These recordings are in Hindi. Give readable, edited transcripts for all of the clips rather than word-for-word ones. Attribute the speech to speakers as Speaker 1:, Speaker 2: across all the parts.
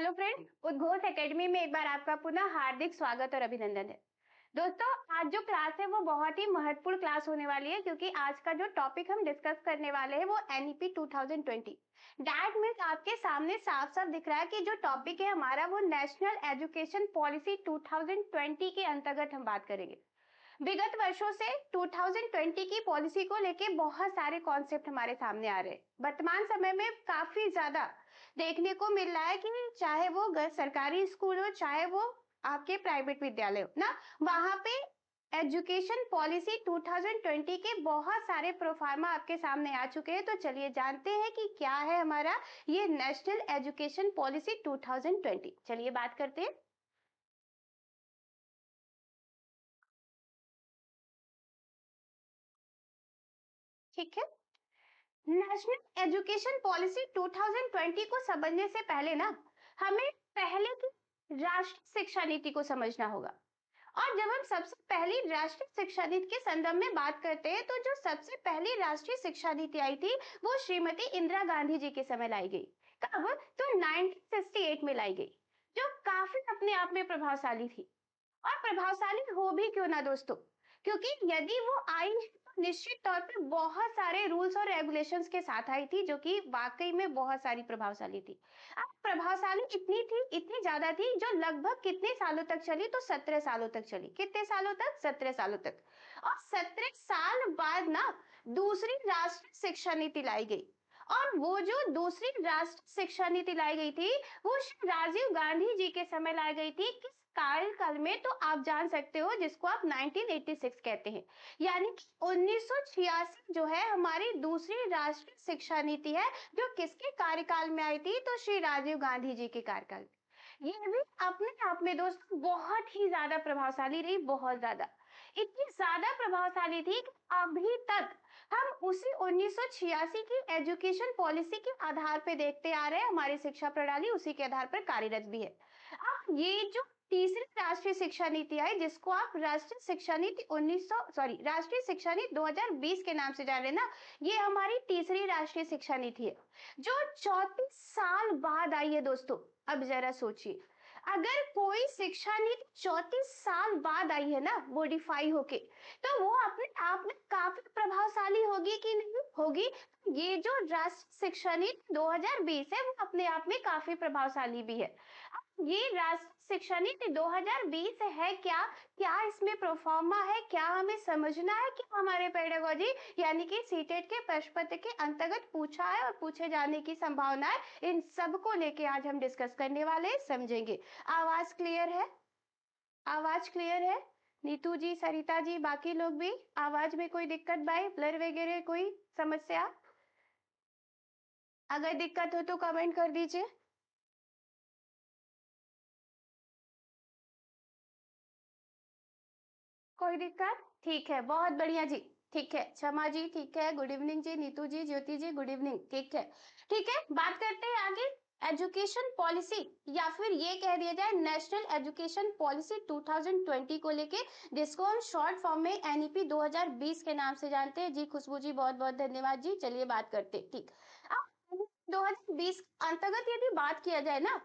Speaker 1: हेलो फ्रेंड्स, उद्घोष एकेडमी में एक बार आपका पुनः हार्दिक स्वागत और अभिनंदन है। दोस्तों, आज जो क्लास है वो बहुत ही महत्वपूर्ण क्लास होने वाली है क्योंकि आज का जो टॉपिक हम डिस्कस करने वाले हैं वो एनईपी 2020। दैट मीन्स आपके सामने साफ साफ दिख रहा है कि जो टॉपिक है हमारा वो नेशनल एजुकेशन पॉलिसी 2020 के अंतर्गत हम बात करेंगे। विगत वर्षों से 2020 की पॉलिसी को लेके बहुत सारे कॉन्सेप्ट हमारे सामने आ रहे हैं। वर्तमान समय में काफी ज्यादा देखने को मिल रहा है कि चाहे वो सरकारी स्कूल हो, चाहे वो आपके प्राइवेट विद्यालय हो ना, वहां पे एजुकेशन पॉलिसी 2020 के बहुत सारे प्रोफार्मा आपके सामने आ चुके हैं। तो चलिए जानते हैं कि क्या है हमारा ये नेशनल एजुकेशन पॉलिसी 2020। चलिए बात करते हैं। ठीक है, नेशनल एजुकेशन पॉलिसी 2020 को समझने से पहले ना हमें पहले की राष्ट्रीय शिक्षा नीति को समझना होगा। और जब हम सबसे पहली राष्ट्रीय शिक्षा नीति के संदर्भ में बात करते हैं तो जो सबसे पहली राष्ट्रीय शिक्षा नीति आई थी वो श्रीमती इंदिरा गांधी जी के समय लाई गई। कब? तो 1968 में लाई गई, जो काफी अपने आप में प्रभावशाली थी। और प्रभावशाली हो भी क्यों ना दोस्तों, क्योंकि यदि वो आई है तो निश्चित तौर पे बहुत सारे रूल्स और रेगुलेशंस के साथ आई थी जो कि वाकई में बहुत सारी प्रभावशाली थी। अब प्रभावशाली इतनी थी, इतनी ज्यादा थी, जो लगभग कितने सालों तक चली? तो 17 सालों तक चली। कितने सालों तक? 17 सालों तक। और 17 साल बाद ना दूसरी राष्ट्रीय शिक्षा नीति लाई गई। और वो जो दूसरी राष्ट्रीय शिक्षा नीति लाई गई थी वो राजीव गांधी जी के समय लाई गई थी। किस कार्यकाल में? तो आप जान सकते हो, जिसको आप 1986 कहते हैं। यानी कि 1986 जो है हमारी दूसरी राष्ट्रीय शिक्षा नीति है, जो किसके कार्यकाल में आई थी? तो श्री राजीव गांधी जी के कार्यकाल में। ये भी अपने आप में दोस्तों बहुत ही ज्यादा प्रभावशाली रही, बहुत ज्यादा। इतनी ज्यादा प्रभावशाली थी कि अभी तक हम उसी 1986 की एजुकेशन पॉलिसी के आधार पे देखते आ रहे हैं। हमारी शिक्षा प्रणाली उसी के आधार पर कार्यरत भी है। अब ये जो तीसरी राष्ट्रीय शिक्षा नीति आई, जिसको आप राष्ट्रीय शिक्षा नीति 1900 राष्ट्रीय शिक्षा नीति 2020 के नाम से जान रहे हैं ना, ये हमारी तीसरी राष्ट्रीय शिक्षा नीति है जो 34 साल बाद आई है दोस्तों। अब जरा सोचिए, अगर कोई शिक्षा नीति 34 साल बाद आई है ना मॉडिफाई होके, तो वो अपने आप में काफी प्रभावशाली होगी कि नहीं होगी? ये जो राष्ट्रीय शिक्षा नीति 2020 है वो अपने आप में काफी प्रभावशाली भी है। ये राष्ट्रीय शिक्षा नीति 2020 है क्या? क्या इसमें प्रोफार्मा है? क्या हमें समझना है कि हमारे पेडागोजी यानी कि सीटेट के प्रश्न पत्र के अंतर्गत पूछा है और पूछे जाने की संभावना है, इन सब को लेके आज हम डिस्कस करने वाले हैं, समझेंगे। आवाज क्लियर है? आवाज क्लियर है? नीतू जी, सरिता जी, बाकी लोग भी? आवाज में कोई दिक्कत भाई, ब्लर वगैरह कोई समस्या? अगर दिक्कत हो तो कमेंट कर दीजिए। कोई दिक्कत? ठीक है, बहुत बढ़िया जी। ठीक है, क्षमा जी, ठीक है, गुड इवनिंग जी, नीतू जी, ज्योति जी, गुड इवनिंग। ठीक है, ठीक है, बात करते हैं आगे। एजुकेशन पॉलिसी, या फिर ये कह दिया जाए नेशनल एजुकेशन पॉलिसी 2020 को लेके, जिसको हम शॉर्ट फॉर्म में एनईपी 2020 के नाम से जानते हैं। जी खुशबू जी, बहुत बहुत धन्यवाद जी। चलिए बात करते हैं। ठीक, अब 2020 अंतर्गत यदि बात किया जाए ना,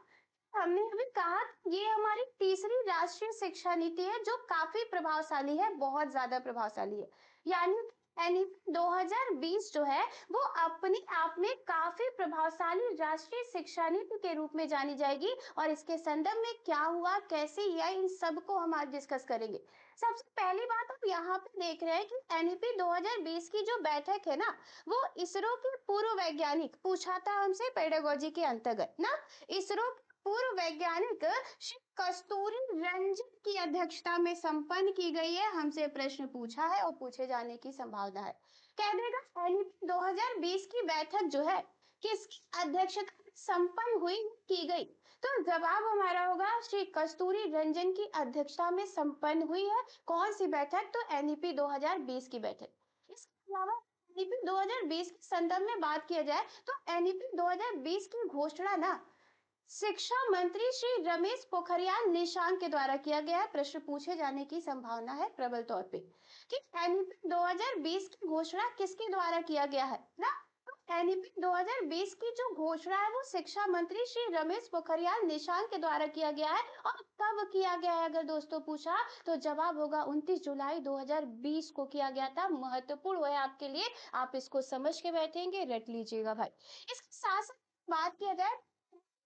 Speaker 1: हमने अभी कहा कि ये हमारी तीसरी राष्ट्रीय शिक्षा नीति है जो काफी प्रभावशाली है, बहुत ज्यादा प्रभावशाली है। यानी एनईपी 2020 जो है वो अपने आप में काफी प्रभावशाली राष्ट्रीय शिक्षा नीति के रूप में जानी जाएगी। और इसके संदर्भ में क्या हुआ, कैसे या इन सब को हम आज डिस्कस करेंगे। सबसे पहली बात आप यहाँ पे देख रहे हैं कि एनईपी 2020 की जो बैठक है ना, वो इसरो के पूर्व वैज्ञानिक, पूछा था हमसे पेडागोजी के अंतर्गत ना, इसरो पूर्व वैज्ञानिक श्री कस्तूरी रंजन की अध्यक्षता में संपन्न की गई है। हमसे प्रश्न पूछा है और पूछे जाने की संभावना है। कह देगा एनईपी 2020 की बैठक जो है किसकी अध्यक्षता में संपन्न हुई, की गई? तो जवाब हमारा होगा श्री कस्तूरी रंजन की अध्यक्षता में संपन्न हुई है। कौन सी बैठक? तो एनईपी 2020 की बैठक। इसके अलावा एनईपी 2020 के संदर्भ में बात किया जाए तो एनईपी 2020 की घोषणा ना शिक्षा मंत्री श्री रमेश पोखरियाल निशंक के द्वारा किया गया है। प्रश्न पूछे जाने की संभावना है प्रबल तौर पे कि एनईपी 2020 की घोषणा किसके द्वारा किया गया है ना? एनईपी 2020 की जो घोषणा है वो शिक्षा मंत्री श्री रमेश पोखरियाल निशंक के द्वारा किया गया है। और कब किया गया है अगर दोस्तों पूछा तो जवाब होगा 29 जुलाई 2020 को किया गया था। महत्वपूर्ण है आपके लिए, आप इसको समझ के बैठेंगे, रट लीजिएगा भाई। इसके साथ साथ बात किया जाए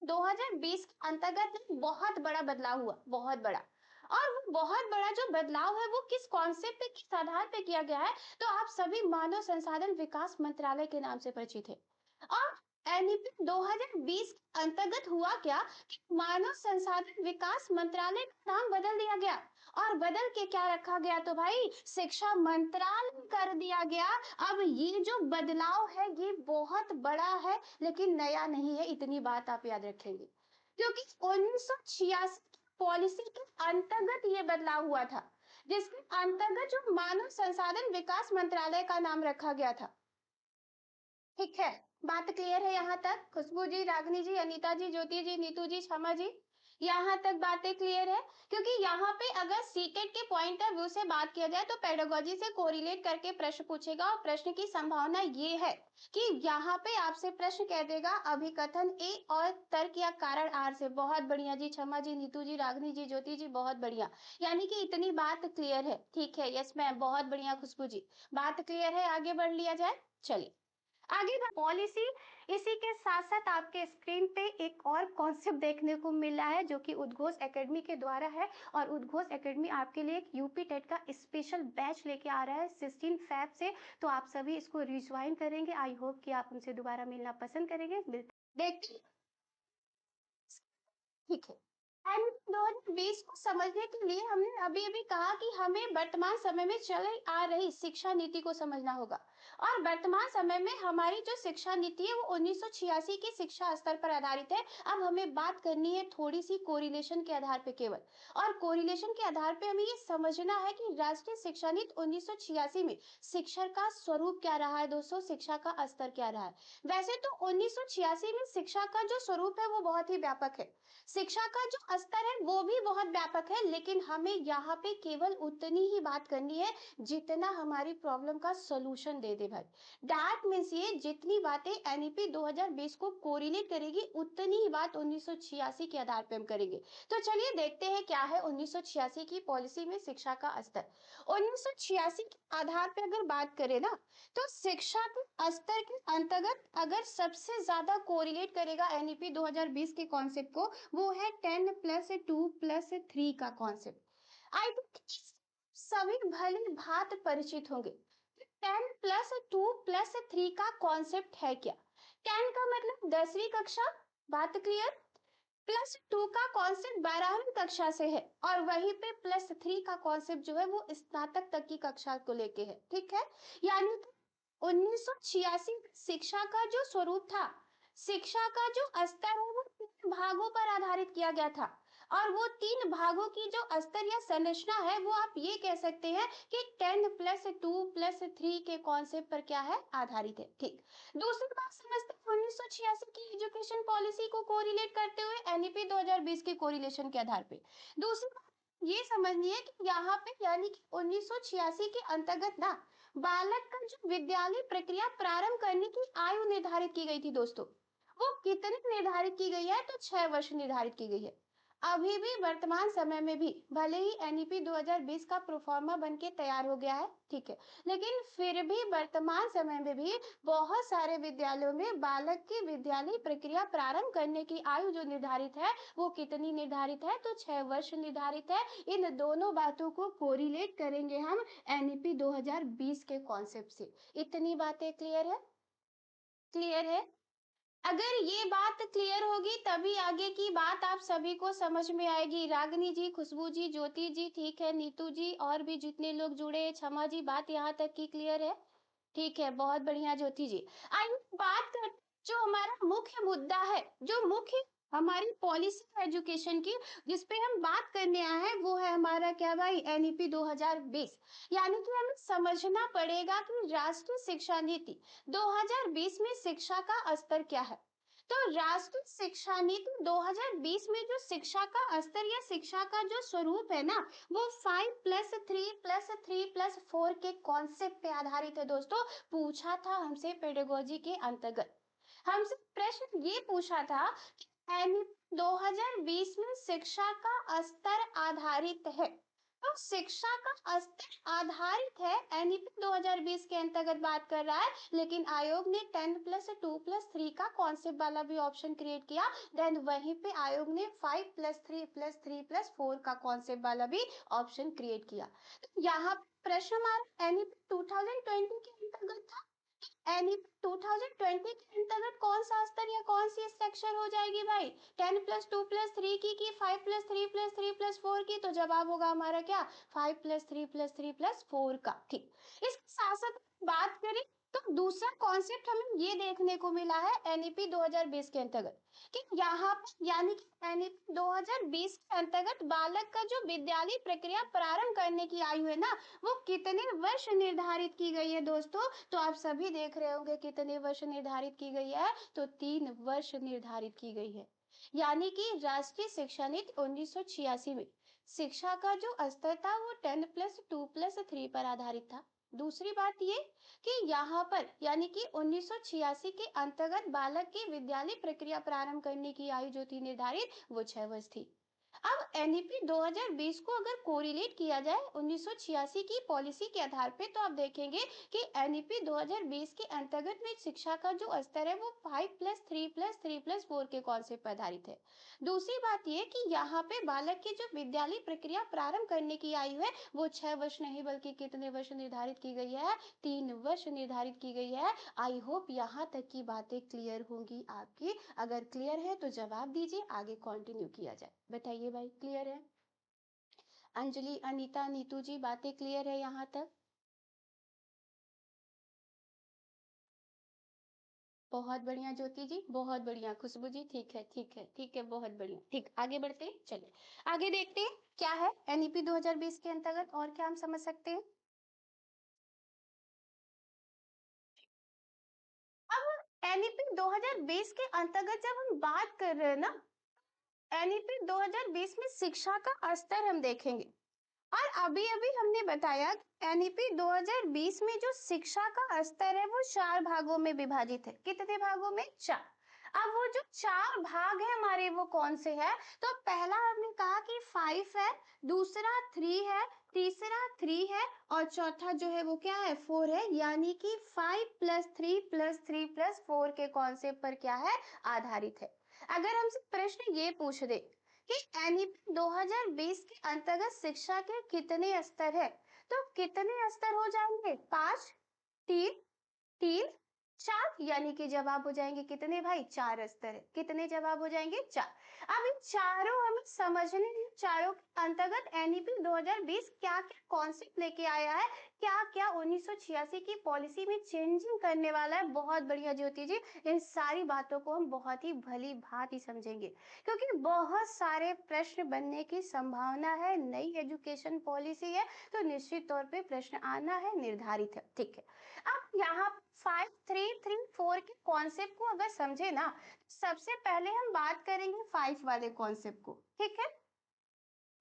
Speaker 1: 2020 के अंतर्गत बहुत बड़ा बदलाव हुआ, बहुत बड़ा। और वो बहुत बड़ा जो बदलाव है वो किस कॉन्सेप्ट पे, किस आधार पे किया गया है, तो आप सभी मानव संसाधन विकास मंत्रालय के नाम से परिचित है। और एनईपी 2020 के अंतर्गत हुआ क्या कि मानव संसाधन विकास मंत्रालय का नाम बदल दिया गया। और बदल के क्या रखा गया, तो भाई शिक्षा मंत्रालय कर दिया गया। अब ये जो बदलाव है ये बहुत बड़ा है, लेकिन नया नहीं है, इतनी बात आप याद रखेंगे। क्योंकि 1986 पॉलिसी के अंतर्गत ये बदलाव हुआ था, जिसके अंतर्गत जो मानव संसाधन विकास मंत्रालय का नाम रखा गया था। ठीक है, बात क्लियर है यहाँ तक? खुशबू जी, रागनी जी, अनीता जी, ज्योति जी, नीतू जी, क्षमा जी, यहाँ तक बातें क्लियर है? क्योंकि यहाँ पे अगर सीटेट के पॉइंट ऑफ व्यू से बात किया जाए तो पेडागोजी से कोरिलेट करके प्रश्न पूछेगा, और प्रश्न की संभावना ये है कि यहाँ पे आपसे प्रश्न कह देगा अभिकथन ए और तर्क या कारण आर से। बहुत बढ़िया जी, क्षमा जी, नीतू जी, रागनी जी, ज्योति जी, बहुत बढ़िया। यानी कि इतनी बात क्लियर है। ठीक है, यस मैम, बहुत बढ़िया खुशबू जी, बात क्लियर है, आगे बढ़ लिया जाए। चलिए आगे पॉलिसी। इसी के साथ साथ आपके स्क्रीन पे एक और कॉन्सेप्ट देखने को मिल रहा है जो कि उद्घोष एकेडमी के द्वारा है। और उद्घोष एकेडमी आपके लिए एक यूपी टेट का स्पेशल बैच लेके आ रहा है 16 फैब से। तो आप सभी इसको रिज्वाइन करेंगे। आई होप कि आप उनसे दोबारा मिलना पसंद करेंगे। देखते, ठीक है। एंड 2020 को समझने के लिए हमने अभी अभी कहा कि हमें वर्तमान समय में चल आ रही शिक्षा नीति को समझना होगा। और वर्तमान समय में हमारी जो शिक्षा नीति है वो 1986 की शिक्षा स्तर पर आधारित है। अब हमें बात करनी है थोड़ी सी कोरिलेशन के आधार पे केवल। और कोरिलेशन के आधार पे हमें ये समझना है कि राष्ट्रीय शिक्षा नीति 1986 में शिक्षा का स्वरूप क्या रहा है दोस्तों, शिक्षा का स्तर क्या रहा है। वैसे तो 1986 में शिक्षा का जो स्वरूप है वो बहुत ही व्यापक है, शिक्षा का जो स्तर है वो भी बहुत व्यापक है, लेकिन हमें यहाँ पे केवल उतनी ही बात करनी है जितना हमारी प्रॉब्लम का सॉल्यूशन दे दे भाई। दैट मींस ये जितनी बातें एनईपी 2020 को कोरिलेट करेगी उतनी ही बात 1986 के आधार पे हम करेंगे। तो चलिए देखते हैं क्या है 1986 की पॉलिसी में शिक्षा का स्तर। 1986 के आधार पे अगर बात करें ना, तो शिक्षा के स्तर के अंतर्गत अगर सबसे ज्यादा कोरिलेट करेगा एनईपी 2020 के कॉन्सेप्ट को, वो है 10+2+3 का कॉन्सेप्ट। आई थिंक सभी भली भांति परिचित होंगे। 10+2+3 का कॉन्सेप्ट है क्या? 10 का मतलब 10वीं कक्षा, बात क्लियर। +2 का कॉन्सेप्ट 12वीं कक्षा से है, और वहीं पे +3 का कॉन्सेप्ट जो है वो स्नातक तक की कक्षा को लेके है। ठीक है, यानी 1986 शिक्षा का जो स्वरूप था, शिक्षा का जो स्तर है वो 3 भागों पर आधारित किया गया था। और वो 3 भागों की जो स्तर या संरचना है वो आप ये कह सकते हैं कि 10+2+3 के कॉन्सेप्ट पर क्या है, आधारित है। ठीक, दूसरी बात समझते हैं 1986 की एजुकेशन पॉलिसी को कोरिलेट करते हुए एनईपी 2020 के कोरिलेशन के आधार पे। दूसरी बात ये समझनी है कि यहाँ पे यानी कि 1986 के अंतर्गत ना बालक का जो विद्यालय प्रक्रिया प्रारंभ करने की आयु निर्धारित की गई थी दोस्तों, वो कितनी निर्धारित की गई है, तो 6 वर्ष निर्धारित की गई है। अभी भी वर्तमान समय में भी भले ही एनईपी 2020 का प्रोफार्मा बन के तैयार हो गया है, ठीक है, लेकिन फिर भी वर्तमान समय में भी बहुत सारे विद्यालयों में बालक की विद्यालय प्रक्रिया प्रारंभ करने की आयु जो निर्धारित है वो कितनी निर्धारित है, तो 6 वर्ष निर्धारित है। इन दोनों बातों को कोरिलेट करेंगे हम एनईपी 2020 के कॉन्सेप्ट से। इतनी बातें क्लियर है? क्लियर है? अगर ये बात क्लियर होगी तभी आगे की बात आप सभी को समझ में आएगी। रागनी जी, खुशबू जी, ज्योति जी, ठीक है, नीतू जी, और भी जितने लोग जुड़े हैं, क्षमा जी, बात यहाँ तक की क्लियर है? ठीक है, बहुत बढ़िया ज्योति जी। आइए बात करते, जो हमारा मुख्य मुद्दा है, जो मुख्य हमारी पॉलिसी एजुकेशन की जिसपे हम बात करने आए हैं, वो है हमारा क्या भाई, एनईपी 2020। यानी कि हमें समझना पड़ेगा कि राष्ट्रीय शिक्षा नीति 2020 में शिक्षा का स्तर क्या है। तो राष्ट्रीय शिक्षा नीति 2020 में जो शिक्षा का स्तर या शिक्षा का जो स्वरूप है ना, वो 5+3+3+4 के कॉन्सेप्ट पे आधारित है दोस्तों। पूछा था हमसे पेडागोजी के अंतर्गत, हमसे प्रश्न ये पूछा था कि एनईपी 2020 में शिक्षा का स्तर आधारित है, तो शिक्षा का स्तर आधारित है एनईपी 2020 के अंतर्गत बात कर रहा है, लेकिन आयोग ने 10+2+3 का कॉन्सेप्ट वाला भी ऑप्शन क्रिएट किया। देन वहीं पे आयोग ने 5+3+3+4 का कॉन्सेप्ट वाला भी ऑप्शन क्रिएट किया। तो यहाँ प्रश्न हमारा एनईपी 2020 के अंतर्गत था। एनईपी 2020 के अंतर्गत कौन सा स्तर या कौन सी सेक्शन हो जाएगी भाई? 10+2+3 की 5+3+3+4 की, तो जवाब होगा हमारा क्या? 5+3+3+4 का। ठीक, इसके साथ साथ बात करें तो दूसरा कॉन्सेप्ट हमें ये देखने को मिला है एनईपी 2020 के अंतर्गत कि यहाँ पर यानी कि एनईपी 2020 के अंतर्गत बालक का जो विद्यालय प्रक्रिया प्रारंभ करने की आयु है ना, वो कितने वर्ष निर्धारित की गई है दोस्तों? तो आप सभी देख रहे होंगे कितने वर्ष निर्धारित की गई है, तो 3 वर्ष निर्धारित की गई है। यानी कि राष्ट्रीय शिक्षा नीति 1986 में शिक्षा का जो स्तर था वो 10+2+3 पर आधारित था। दूसरी बात ये कि यहाँ पर यानी कि 1986 के अंतर्गत बालक की विद्यालय प्रक्रिया प्रारंभ करने की आयु जो थी निर्धारित, वो 6 वर्ष थी। अब एनईपी 2020 को अगर कोरिलेट किया जाए 1986 की पॉलिसी के आधार पे, तो आप देखेंगे कि एनईपी 2020 के अंतर्गत में शिक्षा का जो स्तर है वो 5+3+3+4 के कॉन्सेप्ट पर आधारित है। दूसरी बात ये कि यहाँ पे बालक की जो विद्यालय प्रक्रिया प्रारंभ करने की आयु है वो 6 वर्ष नहीं बल्कि कितने वर्ष निर्धारित की गई है? 3 वर्ष निर्धारित की गई है। आई होप यहाँ तक की बातें क्लियर होंगी आपकी। अगर क्लियर है तो जवाब दीजिए, आगे कंटिन्यू किया जाए। बताइए भाई, क्लियर है? अंजलि, अनीता, नीतू जी, बातें क्लियर है यहाँ तक? बहुत बढ़िया ज्योति जी, बहुत बढ़िया। खुशबू जी, ठीक है ठीक है ठीक है, बहुत बढ़िया। ठीक, आगे बढ़ते हैं, चलिए आगे देखते हैं क्या है एनईपी 2020 के अंतर्गत और क्या हम समझ सकते हैं। अब एनईपी 2020 के अंतर्गत जब हम बात कर रहे हैं ना, एनईपी 2020 में शिक्षा का स्तर हम देखेंगे, और अभी अभी हमने बताया एनईपी 2020 में जो शिक्षा का स्तर है वो 4 भागों में विभाजित है। कितने भागों में? 4। अब वो जो 4 भाग है हमारे वो कौन से है? तो पहला हमने कहा कि 5 है, दूसरा 3 है, तीसरा 3 है, और चौथा जो है वो क्या है? 4 है। यानी कि 5+3+3+4 के कॉन्सेप्ट पर क्या है? आधारित है। अगर हमसे प्रश्न ये पूछ दे कि एनईपी 2020 के अंतर्गत शिक्षा के कितने स्तर है, तो कितने स्तर हो जाएंगे? 5, 3, 3, 4, यानी कि जवाब हो जाएंगे कितने भाई? 4 स्तर है। कितने जवाब हो जाएंगे? 4। अब इन चारों हमें समझने हैं, चारों के अंतर्गत एनईपी 2020 क्या क्या कॉन्सेप्ट लेके आया है, क्या क्या 1986 की पॉलिसी में चेंजिंग करने वाला है। बहुत बढ़िया ज्योति जी, इन सारी बातों को हम बहुत ही भली भांति समझेंगे, क्योंकि बहुत सारे प्रश्न बनने की संभावना है। नई एजुकेशन पॉलिसी है तो निश्चित तौर पे प्रश्न आना है, निर्धारित है। ठीक है, अब यहाँ 5, 3, 3, 4 के कॉन्सेप्ट को अगर समझे ना, सबसे पहले हम बात करेंगे 5 वाले कॉन्सेप्ट को। ठीक है,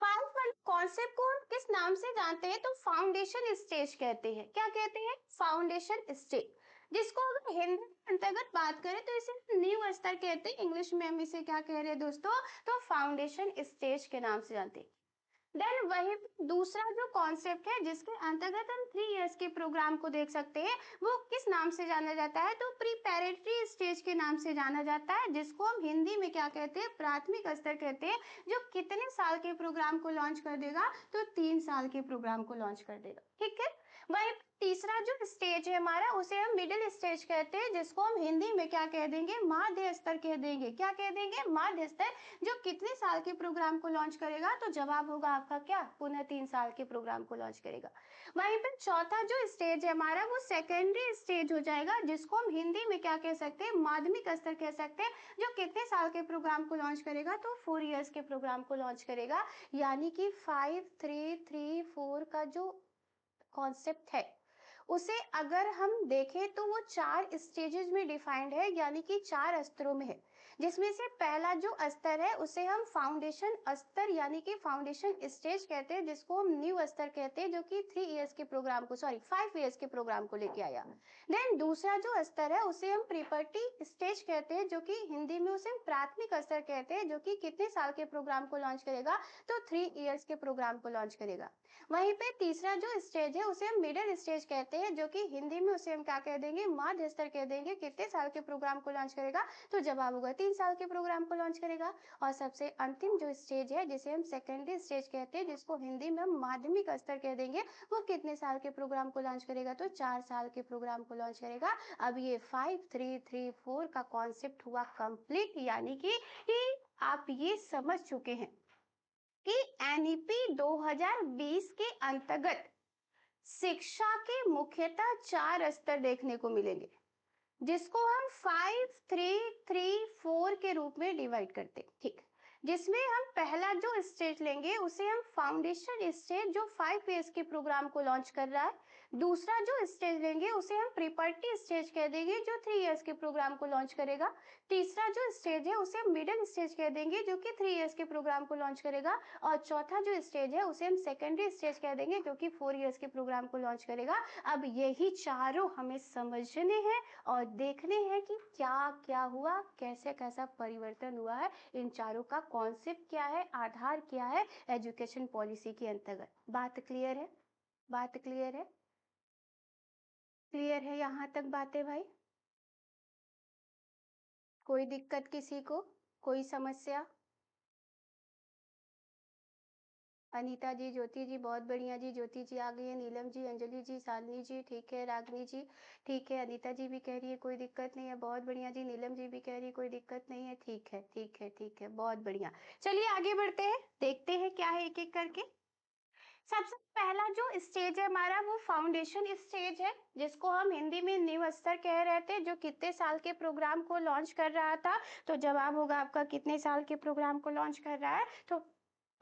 Speaker 1: 5 वाले कॉन्सेप्ट को हम किस नाम से जानते हैं? तो फाउंडेशन स्टेज कहते हैं। क्या कहते हैं? फाउंडेशन स्टेज, जिसको अगर हिंदी के अंतर्गत बात करें तो इसे नींव स्तर कहते हैं। इंग्लिश में हम इसे क्या कह रहे हैं दोस्तों? तो फाउंडेशन स्टेज के नाम से जानते हैं। देन वही दूसरा जो कॉन्सेप्ट है जिसके अंतर्गत हम 3 इयर्स के प्रोग्राम को देख सकते हैं, वो किस नाम से जाना जाता है? तो प्रिपैरेटरी स्टेज के नाम से जाना जाता है, जिसको हम हिंदी में क्या कहते हैं? प्राथमिक स्तर कहते हैं। जो कितने साल के प्रोग्राम को लॉन्च कर देगा? तो 3 साल के प्रोग्राम को लॉन्च कर देगा। ठीक है, वही तीसरा जो स्टेज है हमारा उसे हम मिडिल स्टेज कहते हैं, जिसको हम हिंदी में क्या कह देंगे? माध्य स्तर कह देंगे। क्या कह देंगे? माध्य स्तर। जो कितने साल के प्रोग्राम को लॉन्च करेगा? तो जवाब होगा आपका क्या? पुनः 3 साल के प्रोग्राम को लॉन्च करेगा। वहीं पर चौथा जो स्टेज है हमारा वो सेकेंडरी स्टेज हो जाएगा, जिसको हम हिंदी में क्या कह सकते हैं? माध्यमिक स्तर कह सकते हैं। जो कितने साल के प्रोग्राम को लॉन्च करेगा? तो 4 इयर्स के प्रोग्राम को लॉन्च करेगा। यानी कि 5, 3, 3, 4 का जो कॉन्सेप्ट है उसे अगर हम देखें तो वो 4 स्टेजेस में डिफाइंड है, यानी कि 4 स्तरों में है। जिसमें से पहला जो स्तर है उसे हम फाउंडेशन स्तर यानी कि फाउंडेशन स्टेज कहते हैं, जिसको हम न्यू स्तर कहते हैं, जो कि 3 इयर्स के प्रोग्राम को 5 इयर्स के प्रोग्राम को लेके आया। देन दूसरा जो स्तर है उसे हम प्रीपर्टी स्टेज कहते हैं, जो कि हिंदी में उसे हम प्राथमिक स्तर कहते हैं, जो कि कितने साल के प्रोग्राम को लॉन्च करेगा, तो 3 इयर्स के प्रोग्राम को लॉन्च करेगा। वहीं पे तीसरा जो स्टेज है उसे हम मिडिल स्टेज कहते हैं, जो कि हिंदी में उसे हम क्या कह देंगे, मध्य स्तर कह देंगे। कितने साल के प्रोग्राम को लॉन्च करेगा, तो जवाब होगा 3 साल के प्रोग्राम को लॉन्च करेगा। और सबसे अंतिम जो स्टेज है जिसे हम सेकेंडरी स्टेज कहते हैं, जिसको हिंदी में हम माध्यमिक स्तर कह देंगे, वो कितने साल के प्रोग्राम को लॉन्च करेगा, तो 4 साल के प्रोग्राम को लॉन्च करेगा। अब ये 5-3-3-4 का कॉन्सेप्ट हुआ कंप्लीट, यानी कि आप ये समझ चुके हैं कि एनईपी 2020 के अंतर्गत शिक्षा के मुख्यतः 4 स्तर देखने को मिलेंगे, जिसको हम 5-3-3-4 के रूप में डिवाइड करते हैं। ठीक, जिसमें हम पहला जो स्टेज लेंगे उसे हम फाउंडेशन स्टेज, जो 5 इयर्स के प्रोग्राम को लॉन्च कर रहा है। दूसरा जो स्टेज लेंगे उसे हम प्रीपर्टी स्टेज कह देंगे, जो 3 इयर्स के प्रोग्राम को लॉन्च करेगा। तीसरा जो स्टेज है उसे हम मिडिल स्टेज कह देंगे, जो कि 3 इयर्स के प्रोग्राम को लॉन्च करेगा। और चौथा जो स्टेज है उसे हम सेकेंडरी स्टेज कह देंगे, जो कि 4 इयर्स के प्रोग्राम को लॉन्च करेगा। अब यही चारों हमें समझने हैं और देखने हैं कि क्या क्या हुआ, कैसे कैसा परिवर्तन हुआ है, इन चारों का कॉन्सेप्ट क्या है, आधार क्या है एजुकेशन पॉलिसी के अंतर्गत। बात क्लियर है? बात क्लियर है? क्लियर है यहाँ तक बातें भाई? कोई दिक्कत किसी को, कोई समस्या? अनीता जी, ज्योति जी, बहुत बढ़िया जी, ज्योति जी आ गई है, नीलम जी, अंजलि जी, शालिनी जी, ठीक है, रागनी जी, ठीक है, अनीता जी भी कह रही है कोई दिक्कत नहीं है, बहुत बढ़िया जी, नीलम जी भी कह रही है कोई दिक्कत नहीं है, ठीक है, ठीक है, ठीक है, बहुत बढ़िया। चलिए आगे बढ़ते हैं, देखते हैं क्या है एक एक करके। सबसे पहला जो स्टेज है हमारा वो फाउंडेशन स्टेज है, जिसको हम हिंदी में न्यू स्तर कह रहे थे, जो कितने साल के प्रोग्राम को लॉन्च कर रहा था, तो जवाब होगा आपका कितने साल के प्रोग्राम को लॉन्च कर रहा है, तो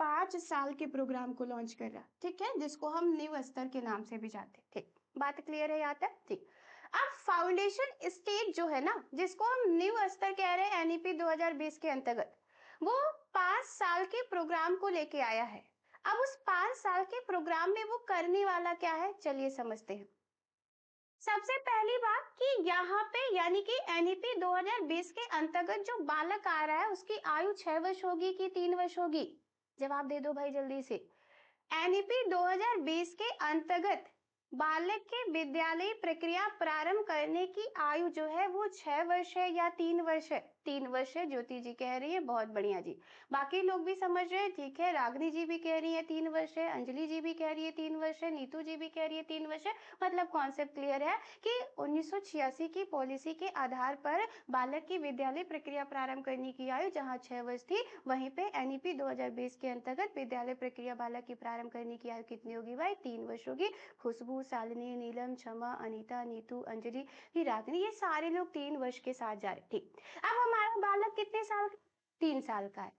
Speaker 1: 5 साल के प्रोग्राम को लॉन्च कर रहा है। ठीक है, जिसको हम न्यू स्तर के नाम से भी जानते हैं। ठीक, बात क्लियर है यहाँ तक? ठीक, अब फाउंडेशन स्टेज जो है ना, जिसको हम न्यू स्तर कह रहे हैं एनईपी 2020 के अंतर्गत, वो 5 साल के प्रोग्राम को लेके आया है। अब उस 5 साल के प्रोग्राम में वो करने वाला क्या है, चलिए समझते हैं। सबसे पहली बात कि यहाँ पे यानी कि एनईपी 2020 के अंतर्गत जो बालक आ रहा है उसकी आयु 6 वर्ष होगी कि 3 वर्ष होगी, जवाब दे दो भाई जल्दी से। एनईपी 2020 के अंतर्गत बालक के विद्यालय प्रक्रिया प्रारंभ करने की आयु जो है वो 6 वर्ष है या 3 वर्ष है? 3 वर्ष है, ज्योति जी कह रही है, बहुत बढ़िया जी। बाकी लोग भी समझ रहे हैं, ठीक है, रागनी जी भी कह रही है 3 वर्ष है, अंजलि जी भी कह रही है 3 वर्ष है, नीतू जी भी कह रही है 3 वर्ष है। मतलब कॉन्सेप्ट क्लियर है कि 1986 की पॉलिसी के आधार पर बालक की विद्यालय प्रक्रिया प्रारंभ करने की आयु जहाँ 6 वर्ष थी, वहीं पे एनईपी 2020 के अंतर्गत विद्यालय प्रक्रिया बालक की प्रारंभ करने की आयु कितनी होगी भाई? 3 वर्ष होगी। खुशबू, शालिनी, नीलम, क्षमा, अनीता, नीतू, अंजलि, रागिनी, ये सारे लोग 3 वर्ष के साथ जा रहे। ठीक, अब हमारा बालक कितने साल का? 3 साल का है।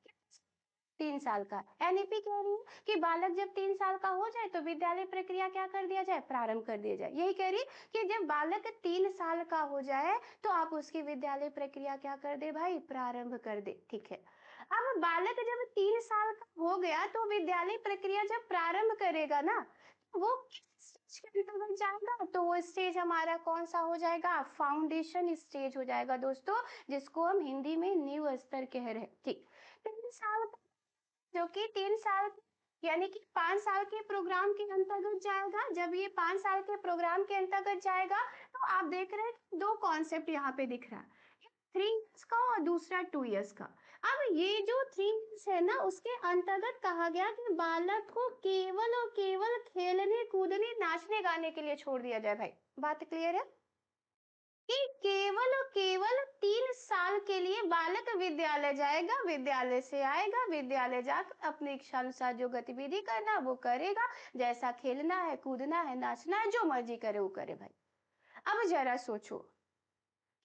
Speaker 1: 3 साल का एनईपी कह रही है कि बालक जब 3 साल का हो जाए तो विद्यालय प्रक्रिया क्या कर दिया जाए? प्रारंभ कर दिया जाए। यही कह रही कि जब बालक 3 साल का हो जाए तो आप उसकी विद्यालय प्रक्रिया क्या कर दे भाई? प्रारंभ कर दे। ठीक है, अब बालक जब 3 साल का हो गया तो विद्यालय प्रक्रिया जब प्रारंभ करेगा ना, वो किस स्टेज के अंतर्गत जाएगा? तो वो स्टेज हमारा कौन सा हो जाएगा? फाउंडेशन स्टेज हो जाएगा दोस्तों, जिसको हम हिंदी में नींव स्तर कह रहे हैं। ठीक, 3 साल जो कि 3 साल यानी कि 5 साल के प्रोग्राम के अंतर्गत जाएगा। जब ये 5 साल के प्रोग्राम के अंतर्गत जाएगा तो आप देख रहे हैं कि दो कॉन्सेप्ट यहाँ पे दिख रहा है, 3 इयर्स का और दूसरा 2 इयर्स का। अब ये जो 3 इयर्स है ना, उसके अंतर्गत कहा गया कि बालक को केवल और केवल खेलने कूदने नाचने गाने के लिए छोड़ दिया जाए। भाई बात क्लियर है कि केवल और केवल 3 साल के लिए बालक विद्यालय जाएगा, विद्यालय से आएगा, विद्यालय जाकर अपनी इच्छा अनुसार जो गतिविधि करना वो करेगा, जैसा खेलना है, कूदना है, नाचना है, जो मर्जी करे वो करे। भाई अब जरा सोचो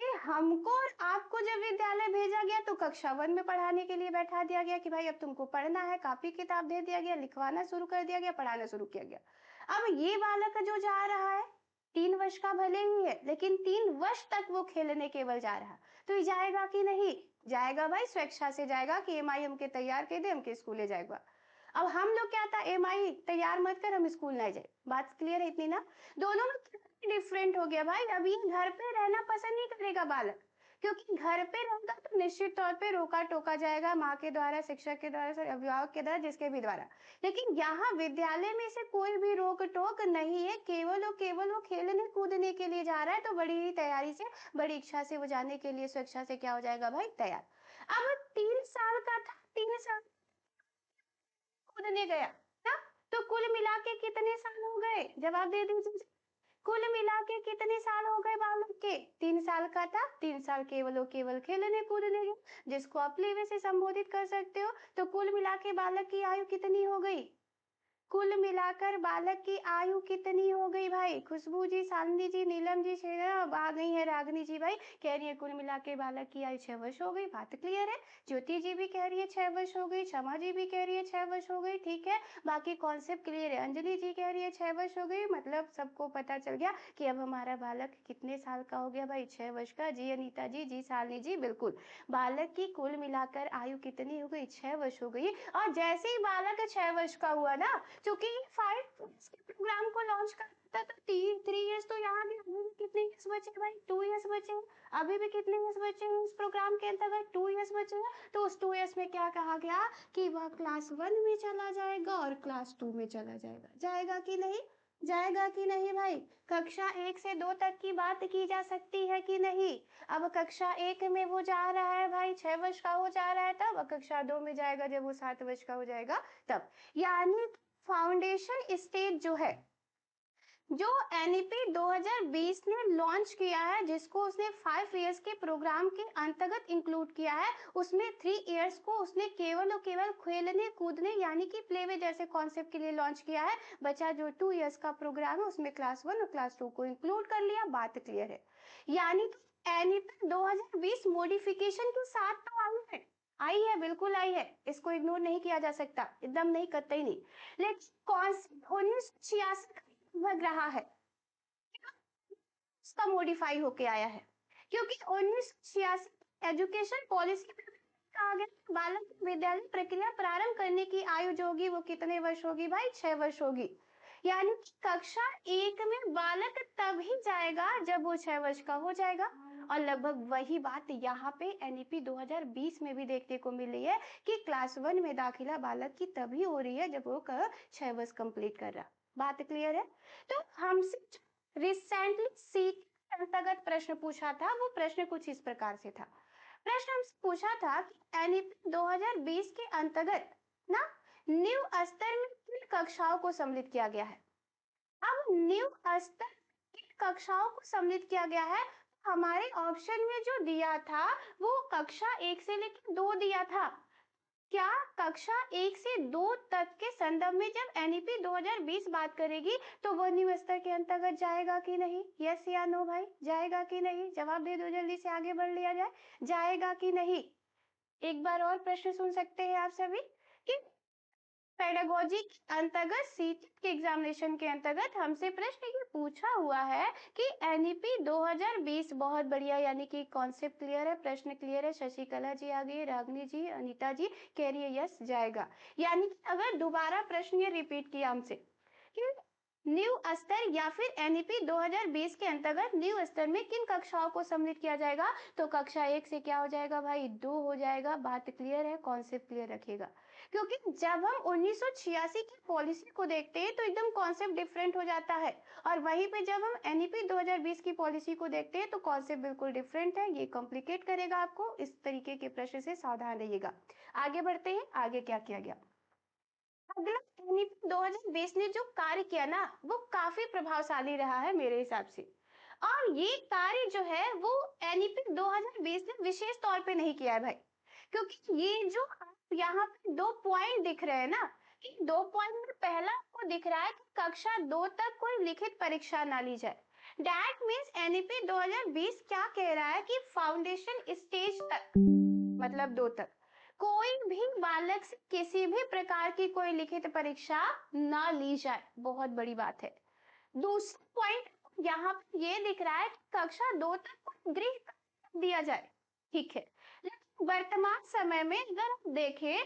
Speaker 1: कि हमको और आपको जब विद्यालय भेजा गया तो कक्षा 1 में पढ़ाने के लिए बैठा दिया गया कि भाई अब तुमको पढ़ना है, कॉपी किताब दे दिया गया, लिखवाना शुरू कर दिया गया, पढ़ाना शुरू किया गया। अब ये बालक जो जा रहा है 3 वर्ष का भले ही है, लेकिन 3 वर्ष तक वो खेलने केवल जा रहा है, तो ये जाएगा कि नहीं? जाएगा भाई, स्वेच्छा से जाएगा कि एमआई हमके तैयार कर दे, हमके स्कूले जाएगा। अब हम लोग क्या था, एमआई तैयार मत कर, हम स्कूल ना जाए। बात क्लियर है इतनी ना? दोनों में डिफरेंट हो गया भाई। अभी घर पे रहना पसंद नहीं करेगा बालक, क्योंकि घर पे रहेगा तो निश्चित तौर पे रोका टोका जाएगा, माँ के द्वारा, शिक्षक के द्वारा, अभिभावक के द्वारा, जिसके भी द्वारा। लेकिन यहाँ विद्यालय में से कोई भी रोक टोक नहीं है, केवल वो खेलने कूदने के लिए जा रहा है, तो बड़ी ही तैयारी से, बड़ी इच्छा से वो जाने के लिए स्वेच्छा से क्या हो जाएगा भाई, तैयार। अब 3 साल का था, 3 साल कूदने गया ना, तो कुल मिला के कितने साल हो गए, जवाब दे दीजिए। कुल मिला के कितने साल हो गए बालक के? 3 साल का था, 3 साल केवल और केवल खेलने कूदने गए, जिसको आप प्ले से संबोधित कर सकते हो। तो कुल मिला के बालक की आयु कितनी हो गई? कुल मिलाकर बालक की आयु कितनी हो गई भाई? खुशबू जी, शालिनी जी, नीलम जी, शेरा आ गई है, रागनी जी भाई कह रही है कुल मिला के बालक की आयु 6 वर्ष हो गई। बात क्लियर है? ज्योति जी भी कह रही है 6 वर्ष हो गई, क्षमा जी भी कह रही है 6 वर्ष हो गई। ठीक है, बाकी कॉन्सेप्ट क्लियर है। अंजलि जी कह रही है 6 वर्ष हो गई, मतलब सबको पता चल गया कि अब हमारा बालक कितने साल का हो गया भाई, 6 वर्ष का। जी अनीता जी, जी शालिनी जी, बिल्कुल। बालक की कुल मिलाकर आयु कितनी हो गई? 6 वर्ष हो गई। और जैसे ही बालक 6 वर्ष का हुआ ना, क्योंकि 5 के प्रोग्राम को लॉन्च करता तो 3 3 इयर्स, तो यहाँ भी अभी भी कितने इयर्स बचे भाई? 2 इयर्स बचे हैं। अभी भी कितने इयर्स बचे हैं इस प्रोग्राम के अंतर्गत? 2 इयर्स बचे हैं। तो उस 2 इयर्स में क्या कहा गया कि वह क्लास 1 में चला जाएगा और क्लास 2 में चला जाएगा। जाएगा कि नहीं? जाएगा कि नहीं भाई? कक्षा 1 से 2 तक की बात की जा सकती है कि नहीं? अब कक्षा 1 में वो जा रहा है भाई, 6 वर्ष का हो जा रहा है, तब कक्षा 2 में जाएगा जब वो 7 वर्ष का हो जाएगा तब। यानी फाउंडेशन स्टेज जो है, जो एनईपी 2020 ने लॉन्च किया है, जिसको उसने 5 इयर्स के प्रोग्राम के अंतर्गत इंक्लूड किया है, उसमें 3 इयर्स को उसने केवल और केवल खेलने कूदने यानी कि प्लेवे जैसे कॉन्सेप्ट के लिए लॉन्च किया है। बचा जो 2 इयर्स का प्रोग्राम है, उसमें क्लास 1 और क्लास 2 को इंक्लूड कर लिया। बात क्लियर है? यानी एनईपी 2020 मॉडिफिकेशन के साथ तो आई है, बिल्कुल आई है, इसको इग्नोर नहीं किया जा सकता, एकदम नहीं, कतई नहीं। लेकिन कॉन्सेप्ट 1986 लग रहा है, उसका मॉडिफाई होके आया है, क्योंकि 1986 एजुकेशन पॉलिसी में कहा गया कि बालक की विद्यालय प्रक्रिया प्रारंभ करने की आयु जो होगी वो कितने वर्ष होगी भाई? 6 वर्ष होगी। यानी कि कक्षा 1 में बालक तभी जाएगा जब वो 6 वर्ष का हो जाएगा। और लगभग वही बात यहाँ पे एनईपी 2020 में भी देखने को मिल रही है कि क्लास 1 में दाखिला बालक की तभी हो रही है जब वो 6 वर्ष कंप्लीट कर रहा। बात क्लियर है? तो हमसे रिसेंटली सीट के अंतर्गत प्रश्न पूछा था, वो प्रश्न कुछ इस प्रकार से था। प्रश्न हमसे पूछा था कि एनईपी 2020 के अंतर्गत ना न्यू स्तर में किन कक्षाओं को सम्मिलित किया गया है? अब न्यू स्तर किन कक्षाओं को सम्मिलित किया गया है? हमारे ऑप्शन में जो दिया था वो कक्षा 1 से लेकर 2 दिया था। क्या कक्षा 1 से 2 तक के संदर्भ में जब एनईपी 2020 बात करेगी तो वो न्यू स्तर के अंतर्गत जाएगा कि नहीं? यस या नो भाई, जाएगा कि नहीं? जवाब दे दो, जल्दी से आगे बढ़ लिया जाए। जाएगा कि नहीं? एक बार और प्रश्न सुन सकते हैं आप सभी कि पेडागोजी के अंतर्गत सीटेट के एग्जामिनेशन के अंतर्गत हमसे प्रश्न ये पूछा हुआ है कि एनईपी 2020 बहुत बढ़िया, यानी कि कॉन्सेप्ट क्लियर है, प्रश्न क्लियर है। शशिकला जी आ गई, रागनी जी, अनीता जी कह रही है यस जाएगा। यानी कि अगर दोबारा प्रश्न ये रिपीट किया हमसे कि न्यू स्तर या फिर एनईपी 2020 के अंतर्गत न्यू स्तर में किन कक्षाओं को सम्मिलित किया जाएगा, तो कक्षा 1 से क्या हो जाएगा भाई? 2 हो जाएगा। बात क्लियर है? कॉन्सेप्ट क्लियर रखिएगा, क्योंकि जब हम 1986 की पॉलिसी को देखते हैं तो एकदम कॉन्सेप्ट डिफरेंट हो जाता है, और वहीं पे जब हम एनईपी 2020 की पॉलिसी को देखते हैं तो कॉन्सेप्ट बिल्कुल डिफरेंट है। ये कॉम्प्लिकेट करेगा आपको, इस तरीके के प्रश्न से सावधान रहिएगा। आगे बढ़ते हैं, आगे क्या किया गया। अगला एनईपी 2020 ने जो कार्य किया ना वो काफी प्रभावशाली रहा है मेरे हिसाब से। और ये कार्य जो है वो एनईपी 2020 ने विशेष तौर पे नहीं किया है भाई, क्योंकि ये जो यहाँ पे 2 पॉइंट दिख रहे हैं ना, इन 2 पॉइंट में पहला आपको दिख रहा है कि कक्षा 2 तक कोई लिखित परीक्षा ना ली जाए। दैट मीन्स एनईपी 2020 क्या कह रहा है कि फाउंडेशन स्टेज तक, मतलब 2 तक कोई भी बालक से किसी भी प्रकार की कोई लिखित परीक्षा ना ली जाए। बहुत बड़ी बात है। दूसरा पॉइंट यहाँ पे ये दिख रहा है कि कक्षा 2 तक कोई गृह कार्य दिया जाए, ठीक है, लेकिन वर्तमान समय में अगर आप देखें,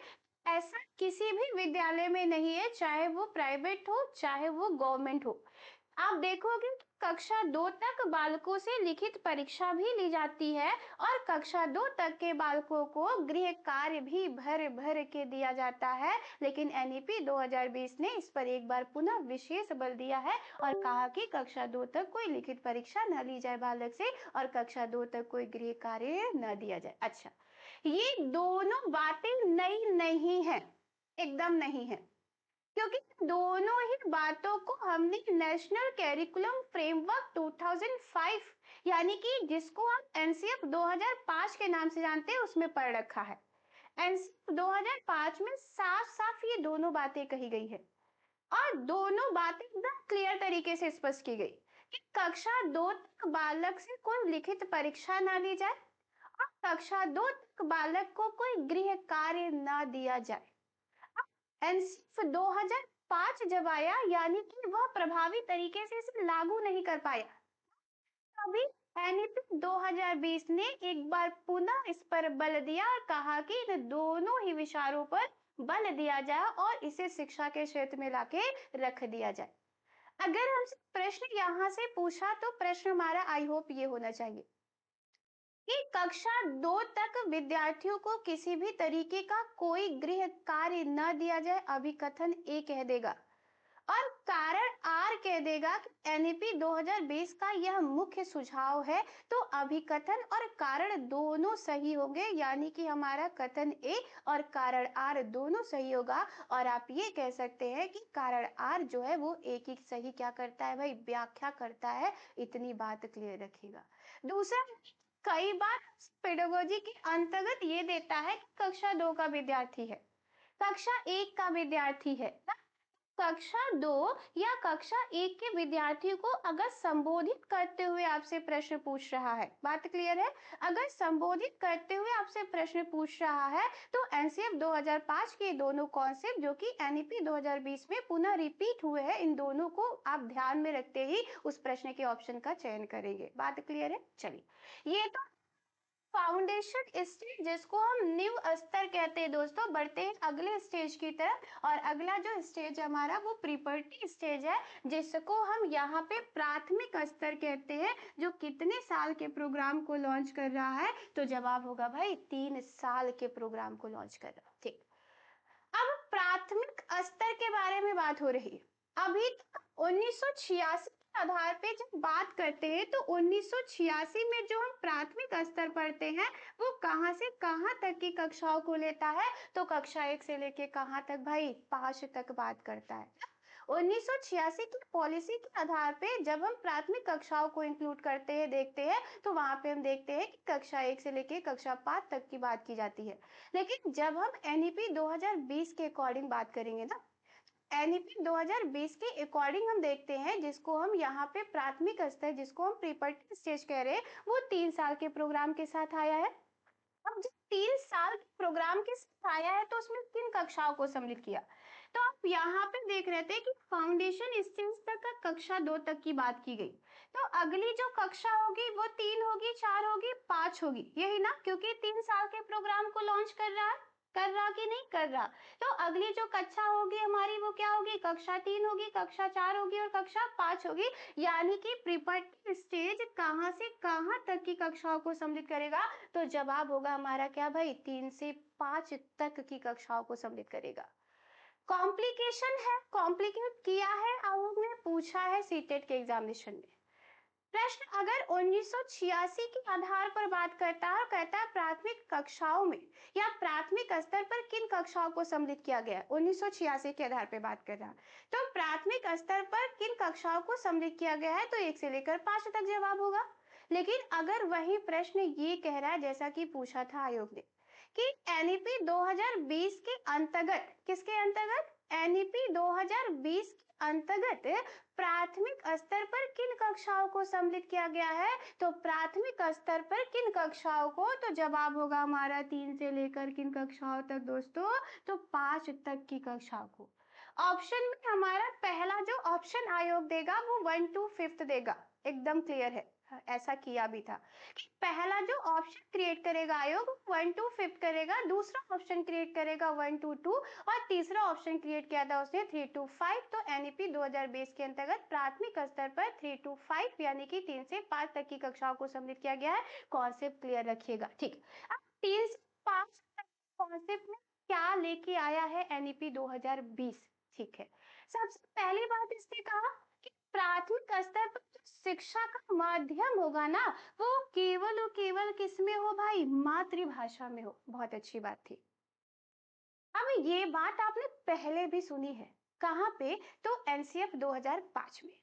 Speaker 1: ऐसा किसी भी विद्यालय में नहीं है, चाहे वो प्राइवेट हो चाहे वो गवर्नमेंट हो। आप देखोगे कि कक्षा 2 तक बालकों से लिखित परीक्षा भी ली जाती है और कक्षा 2 तक के बालकों को गृह कार्य भी भर भर के दिया जाता है। लेकिन एनईपी 2020 ने इस पर एक बार पुनः विशेष बल दिया है और कहा कि कक्षा 2 तक कोई लिखित परीक्षा न ली जाए बालक से और कक्षा 2 तक कोई गृह कार्य न दिया जाए। अच्छा, ये दोनों बातें नई नहीं है, एकदम नहीं है, क्योंकि दोनों ही बातों को हमने नेशनल कैरिकुलम फ्रेमवर्क 2005 यानी कि जिसको हम एनसीएफ 2005 के नाम से जानते हैं उसमें पढ़ रखा है। एनसीएफ 2005 में साफ साफ ये दोनों बातें कही गई है और दोनों बातें एकदम क्लियर तरीके से स्पष्ट की गई कि कक्षा 2 तक बालक से कोई लिखित परीक्षा ना ली जाए और कक्षा 2 तक बालक को कोई गृह कार्य ना दिया जाए। एनसीएफ 2005 जब आया यानी कि वह प्रभावी तरीके से इसे लागू नहीं कर पाया, तभी एनईपी 2020 ने एक बार पुनः इस पर बल दिया और कहा कि इन दोनों ही विचारों पर बल दिया जाए और इसे शिक्षा के क्षेत्र में लाके रख दिया जाए। अगर हमसे प्रश्न यहाँ से पूछा तो प्रश्न हमारा आई होप ये होना चाहिए कि कक्षा 2 तक विद्यार्थियों को किसी भी तरीके का कोई गृह कार्य न दिया जाए, अभिकथन ए कह देगा और कारण आर कह देगा कि एनईपी 2020 का यह मुख्य सुझाव है। तो अभिकथन और कारण दोनों सही होंगे यानी कि हमारा कथन ए और कारण आर दोनों सही होगा और आप ये कह सकते हैं कि कारण आर जो है वो एक ही सही क्या करता है भाई, व्याख्या करता है। इतनी बात क्लियर रखिएगा। दूसरा, कई बार पेडागोजी के अंतर्गत ये देता है कि कक्षा 2 का विद्यार्थी है, कक्षा 1 का विद्यार्थी है। कक्षा 2 या कक्षा 1 के विद्यार्थी को अगर संबोधित करते हुए आपसे प्रश्न पूछ रहा है, बात क्लियर है, अगर संबोधित करते हुए आपसे प्रश्न पूछ रहा है तो एनसीएफ 2005 के दोनों कॉन्सेप्ट जो कि एनईपी 2020 में पुनः रिपीट हुए हैं, इन दोनों को आप ध्यान में रखते ही उस प्रश्न के ऑप्शन का चयन करेंगे। बात क्लियर है? चलिए, ये तो फाउंडेशन स्टेज जिसको हम नींव स्तर कहते हैं दोस्तों। बढ़ते हैं अगले स्टेज की तरफ और अगला जो स्टेज हमारा वो प्रीपर्टी स्टेज है जिसको हम यहाँ पे प्राथमिक स्तर कहते हैं, जो कितने साल के प्रोग्राम को लॉन्च कर रहा है। तो जवाब होगा भाई 3 साल के प्रोग्राम को लॉन्च कर रहा है। ठीक, अब प्राथमिक स्तर के बारे में बात हो रही है। अभी तक 1986 के आधार पे जब बात करते हैं तो 1986 में जो हम प्राथमिक स्तर पढ़ते हैं वो कहां से कहां तक की कक्षाओं को लेता है, तो कक्षा 1 से लेके कहां तक भाई, 5 तक बात करता है। 1986 की पॉलिसी के आधार पे जब हम प्राथमिक कक्षाओं को इंक्लूड करते हैं, देखते हैं, तो वहां पे हम देखते हैं कि कक्षा 1 से लेके कक्षा 5 तक की बात की जाती है। लेकिन जब हम एनईपी 2020 के अकॉर्डिंग बात करेंगे ना, एनईपी 2020 के अकॉर्डिंग हम देखते हैं जिसको हम यहाँ पे प्राथमिक स्तर जिसको हम प्रीपर्टी स्टेज कह रहे हैं, वो 3 साल के प्रोग्राम के साथ आया है। अब जब 3 साल के प्रोग्राम के साथ आया है तो उसमें किन कक्षाओं को सम्मिलित किया, तो आप यहाँ पे देख रहे थे कि फाउंडेशन स्टेज तक का कक्षा 2 तक की बात की गई। तो अगली जो कक्षा होगी वो 3 होगी, 4 होगी, 5 होगी, यही ना, क्योंकि 3 साल के प्रोग्राम को लॉन्च कर रहा है, कर रहा कि नहीं कर रहा। तो अगली जो कक्षा होगी हमारी वो क्या होगी, कक्षा 3 होगी, कक्षा 4 होगी और कक्षा 5 होगी। यानी कि प्रीपर्टी स्टेज कहां से कहां तक की कक्षाओं को सम्मिलित करेगा, तो जवाब होगा हमारा क्या भाई, 3 से 5 तक की कक्षाओं को सम्मिलित करेगा। कॉम्प्लिकेशन है, कॉम्प्लिकेट किया है, आयोग ने पूछा है सीटेट के एग्जामिनेशन में प्रश्न। अगर 1986 के आधार पर बात करता है, कहता है प्राथमिक कक्षाओं में या प्राथमिक स्तर पर किन कक्षाओं को सम्मिलित किया गया है, 1986 के आधार पर बात कर रहा है, तो प्राथमिक स्तर पर किन कक्षाओं को सम्मिलित किया गया है, तो 1 से लेकर 5 तक जवाब होगा। लेकिन अगर वही प्रश्न ये कह रहा है जैसा कि पूछा था आयोग ने कि एनईपी 2020 के अंतर्गत, किसके अंतर्गत, एनईपी 2020 के अंतर्गत प्राथमिक स्तर पर किन कक्षाओं को सम्मिलित किया गया है, तो प्राथमिक स्तर पर किन कक्षाओं को, तो जवाब होगा हमारा 3 से लेकर किन कक्षाओं तक दोस्तों, तो 5 तक की कक्षाओं को। ऑप्शन में हमारा पहला जो ऑप्शन आयोग देगा वो 1 to 5 देगा, एकदम क्लियर है। ऐसा किया भी था कि पहला जो ऑप्शन क्रिएट करेगा आयोग 1 टू 5 करेगा, दूसरा ऑप्शन क्रिएट करेगा 1 टू 2 और तीसरा ऑप्शन क्रिएट किया था उसने 3 टू 5। तो एनईपी 2020 के अंतर्गत प्राथमिक स्तर पर 3 टू 5 यानी कि 3 से 5 तक की कक्षाओं को सम्मिलित किया गया है। कॉन्सेप्ट क्लियर रखिएगा। ठीक, अब 3 से 5 कॉन्सेप्ट में क्या लेके आया है एनईपी 2020? ठीक है, सबसे पहली बात इसने कहा कि प्राथमिक स्तर पर जो शिक्षा का माध्यम होगा ना, वो केवल और केवल किसमें हो भाई? मातृभाषा में हो। बहुत अच्छी बात थी। अब ये बात आपने पहले भी सुनी है। कहाँ पे? तो एनसीएफ 2005 में।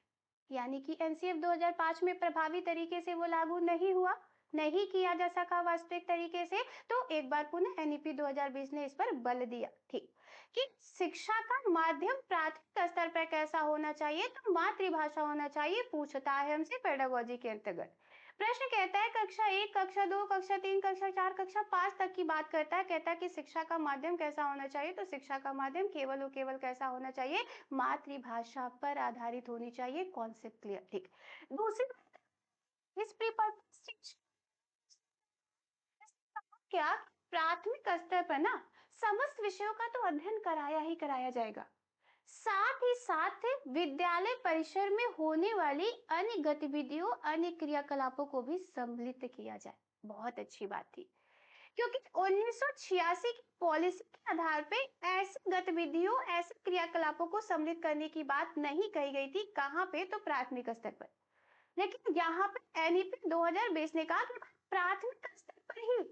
Speaker 1: यानी कि एनसीएफ 2005 में प्रभावी तरीके से वो लागू नहीं हुआ, नहीं किया जा सका वास्तविक तरीके से। तो एक बार पुनः एनईपी 2020 ने इस पर बल दिया, ठीक, कि शिक्षा का माध्यम प्राथमिक स्तर पर कैसा होना चाहिए? तो मातृभाषा होना चाहिए। पूछता है हमसे पेडागोजी के अंतर्गत। प्रश्न कहता है कक्षा 1, कक्षा 2, कक्षा 3, कक्षा 4, कक्षा 5 तक की बात करता है। कहता है कि शिक्षा का माध्यम कैसा होना चाहिए? तो शिक्षा का माध्यम केवल और केवल कैसा होना चाहिए? मातृभाषा पर आधारित होनी चाहिए। कॉन्सेप्ट क्लियर, ठीक। दूसरी, इस प्रीपर्पस क्या प्राथमिक स्तर पर ना समस्त विषयों का तो अध्ययन कराया ही कराया जाएगा, साथ ही साथ विद्यालय परिसर में होने वाली अन्य गतिविधियों, अन्य क्रियाकलापों को भी सम्मिलित किया जाए। बहुत अच्छी बात थी, क्योंकि 1986 की पॉलिसी के आधार पे ऐसी गतिविधियों, ऐसे क्रियाकलापों को सम्मिलित करने की बात नहीं कही गई थी। कहाँ पे? तो प्राथमिक स्तर पर। लेकिन यहाँ पे एनईपी 2020 ने कहा कि प्राथमिक स्तर पर ही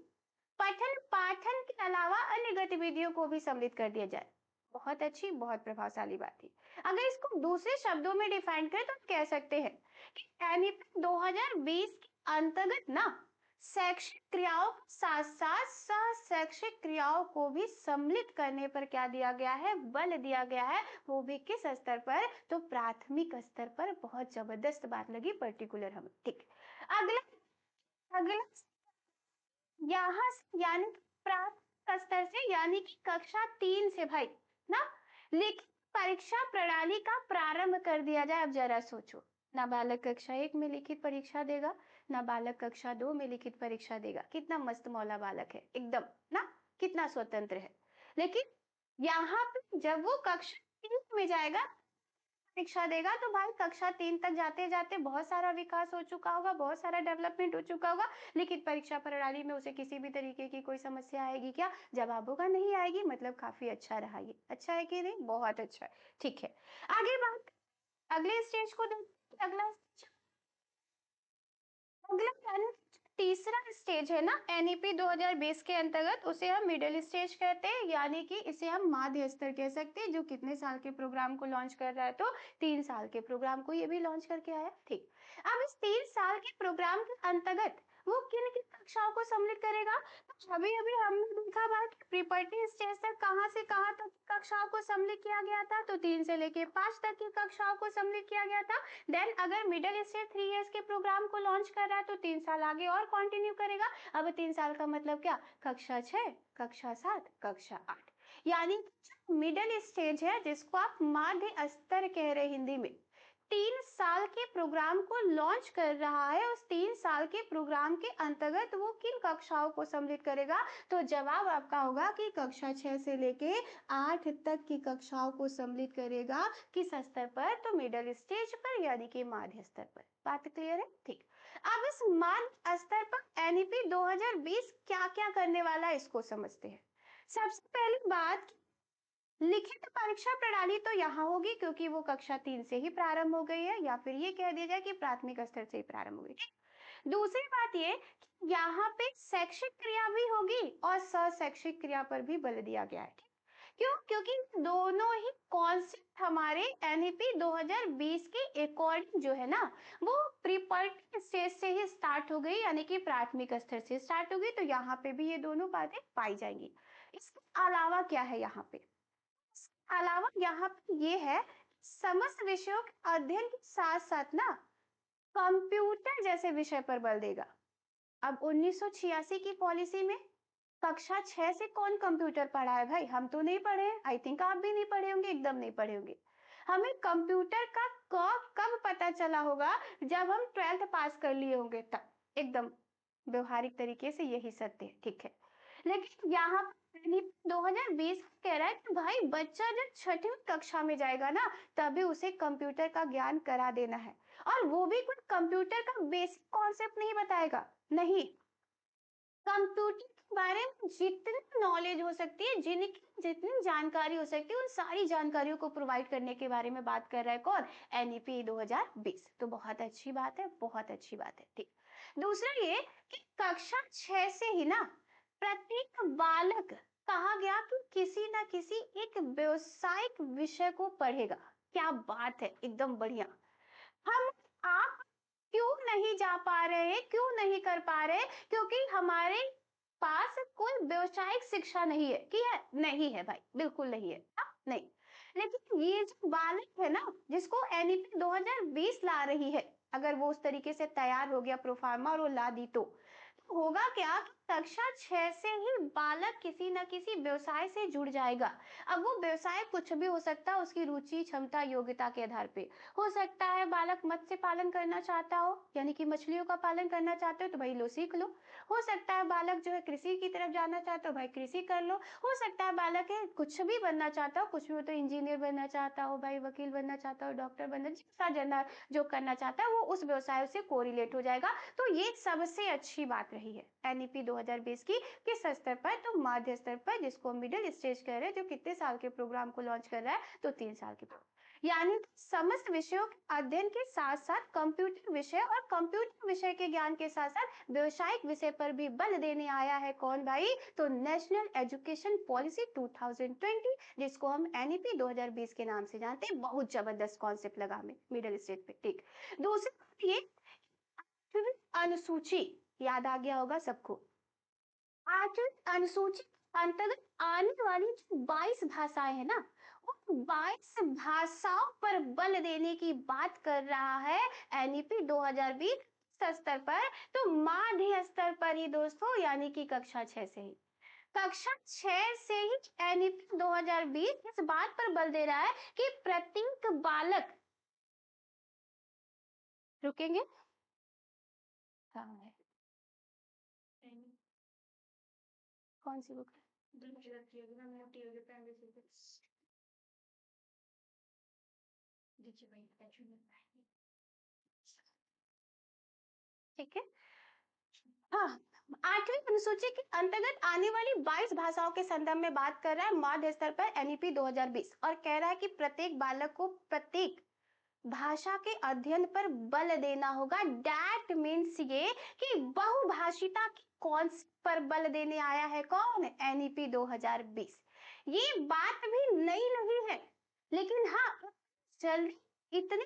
Speaker 1: पठन पाठन के अलावा अन्य गतिविधियों को भी सम्मिलित कर दिया जाए। बहुत अच्छी, बहुत प्रभावशाली बात थी। अगर इसको दूसरे शब्दों में डिफाइन करें तो कह सकते हैं कि एनईपी 2020 के अंतर्गत ना शैक्षिक क्रियाओं के साथ साथ सह शैक्षिक क्रियाओं को भी सम्मिलित करने पर क्या दिया गया है? बल दिया गया है। वो भी किस स्तर पर? तो प्राथमिक स्तर पर। बहुत जबरदस्त बात लगी पर्टिकुलर हमें, ठीक। अगला, अगला यहाँ से यानी कि प्राथमिक स्तर से यानी कि कक्षा 3 से भाई ना लिखित परीक्षा प्रणाली का प्रारंभ कर दिया जाए। अब जरा सोचो, नाबालक कक्षा 1 में लिखित परीक्षा देगा, नाबालक कक्षा 2 में लिखित परीक्षा देगा। कितना मस्त मौला बालक है एकदम ना, कितना स्वतंत्र है। लेकिन यहाँ पे जब वो कक्षा 3 में जाएगा, परीक्षा देगा, तो भाई कक्षा 3 तक जाते जाते बहुत सारा विकास हो चुका होगा, बहुत सारा डेवलपमेंट हो चुका होगा। लेकिन परीक्षा प्रणाली में उसे किसी भी तरीके की कोई समस्या आएगी क्या? जवाब होगा नहीं आएगी, मतलब काफी अच्छा रहा ये। अच्छा है कि नहीं? बहुत अच्छा है, ठीक है। आगे बात, अगले स्टेज को देखते हैं। अगला यानी तीसरा स्टेज है ना एनईपी 2020 के अंतर्गत, उसे हम मिडिल स्टेज कहते हैं, यानी कि इसे हम माध्य स्तर कह सकते हैं। जो कितने साल के प्रोग्राम को लॉन्च कर रहा है? तो 3 साल के प्रोग्राम को ये भी लॉन्च करके आया, ठीक। अब इस 3 साल के प्रोग्राम के अंतर्गत वो किन किन कक्षाओं को सम्मिलित करेगा? तो अभी अभी हमने देखा बात प्रीपर्टी स्टेज तक कहाँ से कहाँ तक कक्षाओं को सम्मिलित किया गया था, तो 3 से लेके 5 तक की कक्षाओं को सम्मिलित किया गया था। देन अगर मिडिल स्टेज 3 इयर्स के प्रोग्राम को लॉन्च कर रहा है तो 3 साल आगे और कंटिन्यू करेगा। अब 3 साल का मतलब क्या? कक्षा 6, कक्षा 7, कक्षा 8। यानी मिडिल स्टेज है जिसको आप माध्य स्तर कह रहे हिंदी में, 3 साल के प्रोग्राम को लॉन्च कर रहा है। उस 3 साल के प्रोग्राम के अंतर्गत वो किन कक्षाओं को सम्मिलित करेगा? तो जवाब आपका होगा कि कक्षा 6 से लेके 8 तक की कक्षाओं को सम्मिलित करेगा। किस स्तर पर? तो मिडिल स्टेज पर, यानी कि माध्य स्तर पर। बात क्लियर है, ठीक। अब इस माध्य स्तर पर एनईपी 2020 क्या क्या करने वाला है इसको समझते हैं। सबसे पहली बात, लिखित परीक्षा प्रणाली तो यहाँ होगी क्योंकि वो कक्षा 3 से ही प्रारंभ हो गई है, या फिर ये कह दिया जाए कि प्राथमिक स्तर से ही प्रारंभ हो गई, ठीक। दूसरी बात ये कि यहाँ पे शैक्षिक क्रिया भी होगी और सशैक्षिक क्रिया पर भी बल दिया गया है, ठीक। क्यों? क्योंकि दोनों ही कॉन्सेप्ट हमारे एनईपी 2020 के अकॉर्डिंग जो है ना, वो प्रीपर्टी स्टेज से ही स्टार्ट हो गई, यानी कि प्राथमिक स्तर से स्टार्ट हो गई। तो यहाँ पे भी ये दोनों बातें पाई जाएंगी। इसके अलावा क्या है यहाँ पे? अलावा यहाँ पे ये है, समस्त विषयों के अध्ययन के साथ साथ ना कंप्यूटर जैसे विषय पर बल देगा। अब 1986 की पॉलिसी में कक्षा 6 से कौन कंप्यूटर पढ़ा है भाई? हम तो नहीं पढ़े हैं, आई थिंक आप भी नहीं पढ़े होंगे, एकदम नहीं पढ़े होंगे। हमें कंप्यूटर का कब पता चला होगा, जब हम 12th पास कर लिए होंगे तब। एकदम व्यवहारिक तरीके से यही सत्य है, ठीक है। लेकिन यहाँ पर 2020 कह रहा है कि भाई बच्चा जब छठी कक्षा में जाएगा ना, तभी उसे कंप्यूटर का ज्ञान करा देना है, और वो भी कुछ कंप्यूटर का बेसिक कॉन्सेप्ट नहीं बताएगा, नहीं, कंप्यूटर के बारे में जितनी नॉलेज हो सकती है, जिनकी जितनी जानकारी हो सकती है, उन सारी जानकारियों को प्रोवाइड करने के बारे में बात कर रहा है कौन, एनईपी 2020। तो बहुत अच्छी बात है, बहुत अच्छी बात है, ठीक। दूसरा ये कि कक्षा 6 से ही ना प्रत्येक बालक, कहा गया कि किसी ना किसी एक व्यवसायिक विषय को पढ़ेगा। क्या बात है, एकदम बढ़िया। हम आप क्यों नहीं जा पा रहे हैं, क्यों नहीं कर पा रहे, क्योंकि हमारे पास कोई व्यवसायिक शिक्षा नहीं है, कि है नहीं है भाई, बिल्कुल नहीं है, नहीं। लेकिन ये जो बालक है ना, जिसको एनईपी 2020 ला रही है, अगर वो उस तरीके से तैयार हो गया प्रोफार्मा और वो ला दी, तो होगा क्या कि कक्षा 6 से ही बालक किसी न किसी व्यवसाय से जुड़ जाएगा। अब वो व्यवसाय कुछ भी हो सकता है, उसकी रुचि, क्षमता, योग्यता के आधार पे हो सकता है। बालक मत्स्य पालन करना चाहता हो, यानी कि मछलियों का पालन करना चाहते हो, तो भाई लो सीख लो। हो सकता है बालक जो है कृषि की तरफ जाना चाहता हो, भाई कृषि कर लो। हो सकता है बालक है कुछ भी बनना चाहता हो, कुछ भी हो, तो इंजीनियर बनना चाहता हो भाई, वकील बनना चाहता हो, डॉक्टर बनना, जितना जना जो करना चाहता है वो उस व्यवसाय से कोरिलेट हो जाएगा। तो ये सबसे अच्छी बात रही है एनईपी 2020 की, किस स्तर पर, तो माध्य स्तर पर, जिसको मिडिल स्टेज कह रहे हैं, जो कितने साल के प्रोग्राम को लॉन्च कर रहा है, तो 3 साल के प्रोग्राम। यानी समस्त विषयों के अध्ययन के साथ साथ कंप्यूटर विषय और कंप्यूटर विषय के ज्ञान के साथ साथ व्यवसायिक विषय पर भी बल देने आया है कौन भाई, तो नेशनल एजुकेशन पॉलिसी 2020, जिसको हम एनईपी 2020 के नाम से जानते हैं। बहुत जबरदस्त कॉन्सेप्ट लगा हमें मिडिल स्टेज पे, ठीक। दूसरी बात ये, अनुसूची याद आ गया होगा सबको। आठवीं अनुसूची के अंतर्गत आने वाली जो 22 भाषाएं है ना, उन 22 भाषाओं पर बल देने की बात कर रहा है एनईपी 2020 स्तर पर, तो माध्य स्तर पर ही दोस्तों, यानी कि कक्षा 6 से ही, कक्षा 6 से ही एनईपी 2020 इस बात पर बल दे रहा है कि प्रत्येक बालक, रुकेंगे, हाँ है, कौन सी बुक, ठीक है। हाँ, आठवीं अनुसूची के अंतर्गत आने वाली 22 भाषाओं के संदर्भ में बात कर रहा है माध्य स्तर पर एनईपी 2020, और कह रहा है कि प्रत्येक बालक को प्रत्येक भाषा के अध्ययन पर बल देना होगा। डैट मीन्स ये कि बहुभाषिता के कॉन्सेप्ट पर बल देने आया है कौन, एनईपी 2020। ये बात भी नई नहीं है, लेकिन हाँ, जल्दी इतनी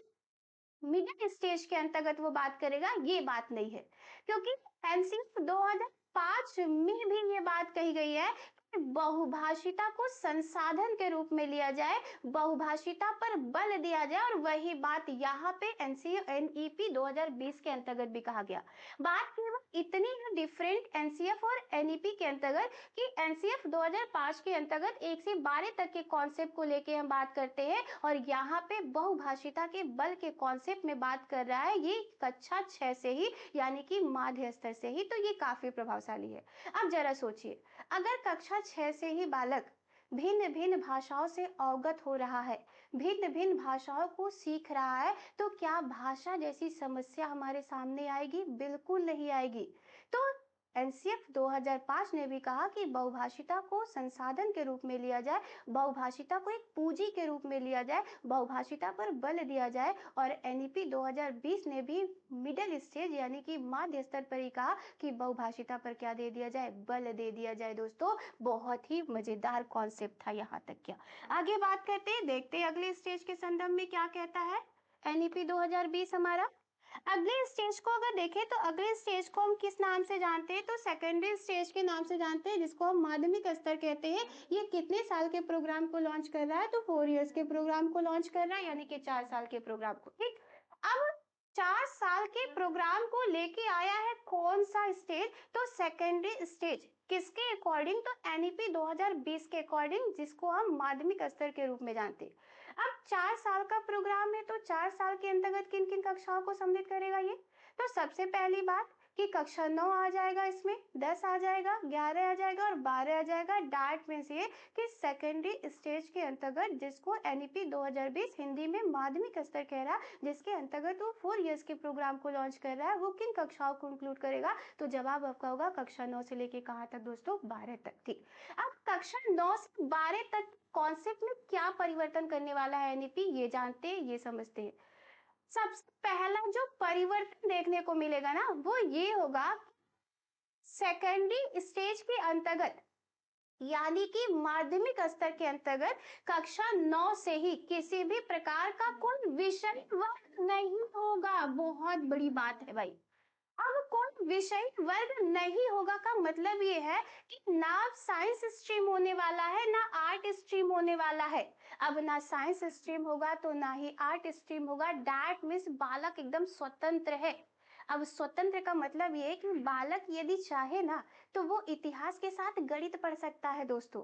Speaker 1: मिडिल स्टेज के अंतर्गत वो बात करेगा, ये बात नहीं है, क्योंकि एनसीएफ 2005 में भी ये बात कही गई है कि बहुभाषिता को संसाधन के रूप में लिया जाए, बहुभाषिता पर बल दिया जाए, और वही बात यहाँ पे एनईपी 2020 के अंतर्गत भी कहा गया। बात केवल इतनी है डिफरेंट एनसीएफ और एनईपी के अंतर्गत, कि एनसीएफ 2005 के अंतर्गत 1 से 12 तक के कॉन्सेप्ट को लेके हम बात करते हैं, और यहाँ पे बहुभाषिता के बल के कॉन्सेप्ट में बात कर रहा है ये कक्षा 6 से ही, यानी कि माध्य स्तर से ही, तो ये काफी प्रभावशाली है। अब जरा सोचिए, अगर कक्षा 6 से ही बालक भिन्न भिन्न भाषाओं से अवगत हो रहा है, भिन्न भिन्न भाषाओं को सीख रहा है, तो क्या भाषा जैसी समस्या हमारे सामने आएगी, बिल्कुल नहीं आएगी। तो एनसीएफ 2005 ने भी कहा कि बहुभाषिता को संसाधन के रूप में लिया जाए, बहुभाषिता को एक पूंजी के रूप में लिया जाए, बहुभाषिता पर बल दिया जाए, और एनईपी 2020 ने भी मिडिल स्टेज यानी कि माध्य स्तर पर ही कहा कि बहुभाषिता पर क्या दे दिया जाए, बल दे दिया जाए। दोस्तों बहुत ही मजेदार कॉन्सेप्ट था, यहाँ तक क्या। आगे बात करते हैं, देखते हैं अगले स्टेज के संदर्भ में क्या कहता है एनईपी 2020 हमारा। अगले स्टेज को अगर देखें, तो अगले स्टेज को हम किस नाम से जानते हैं, तो सेकेंडरी स्टेज के नाम से जानते हैं, जिसको हम माध्यमिक स्तर कहते हैं। ये कितने साल के प्रोग्राम को लॉन्च कर रहा है, तो 4 इयर्स के प्रोग्राम को लॉन्च कर रहा है, यानी कि 4 साल के प्रोग्राम को, ठीक। अब 4 साल के प्रोग्राम को लेके आया है कौन सा स्टेज? तो सेकेंडरी स्टेज। किसके अकॉर्डिंग? तो एनईपी 2020 के अकॉर्डिंग, जिसको हम माध्यमिक स्तर के रूप में जानते हैं। अब 4 साल का प्रोग्राम है, तो 4 साल के अंतर्गत किन किन कक्षाओं को सम्मिलित करेगा ये? तो सबसे पहली बात कि कक्षा 9 आ जाएगा, इसमें 10 आ जाएगा, 11 आ जाएगा और 12 आ जाएगा। डार्ट मीन्स ये कि सेकेंडरी स्टेज के अंतर्गत, जिसको एनईपी 2020 हिंदी में माध्यमिक स्तर कह रहा है, जिसके अंतर्गत वो 4 इयर्स के प्रोग्राम को लॉन्च कर रहा है, वो किन कक्षाओं को इंक्लूड करेगा? तो जवाब आपका होगा कक्षा 9 से लेके कहाँ तक दोस्तों? 12 तक। ठीक, अब कक्षा 9 से 12 तक कॉन्सेप्ट में क्या परिवर्तन करने वाला है एनईपी, ये जानते हैं, ये समझते हैं। सबसे पहला जो परिवर्तन देखने को मिलेगा ना, वो ये होगा, सेकेंडरी स्टेज के अंतर्गत यानी कि माध्यमिक स्तर के अंतर्गत कक्षा 9 से ही किसी भी प्रकार का कोई विषय वर्ग नहीं होगा। बहुत बड़ी बात है भाई। अब कोई विषय वर्ग नहीं होगा का मतलब ये है कि ना साइंस स्ट्रीम होने वाला है, ना आर्ट स्ट्रीम होने वाला है। अब ना साइंस स्ट्रीम होगा तो ना ही आर्ट स्ट्रीम होगा। दैट मीन्स बालक एकदम स्वतंत्र है। अब स्वतंत्र का मतलब ये है कि बालक यदि चाहे ना, तो वो इतिहास के साथ गणित पढ़ सकता है दोस्तों।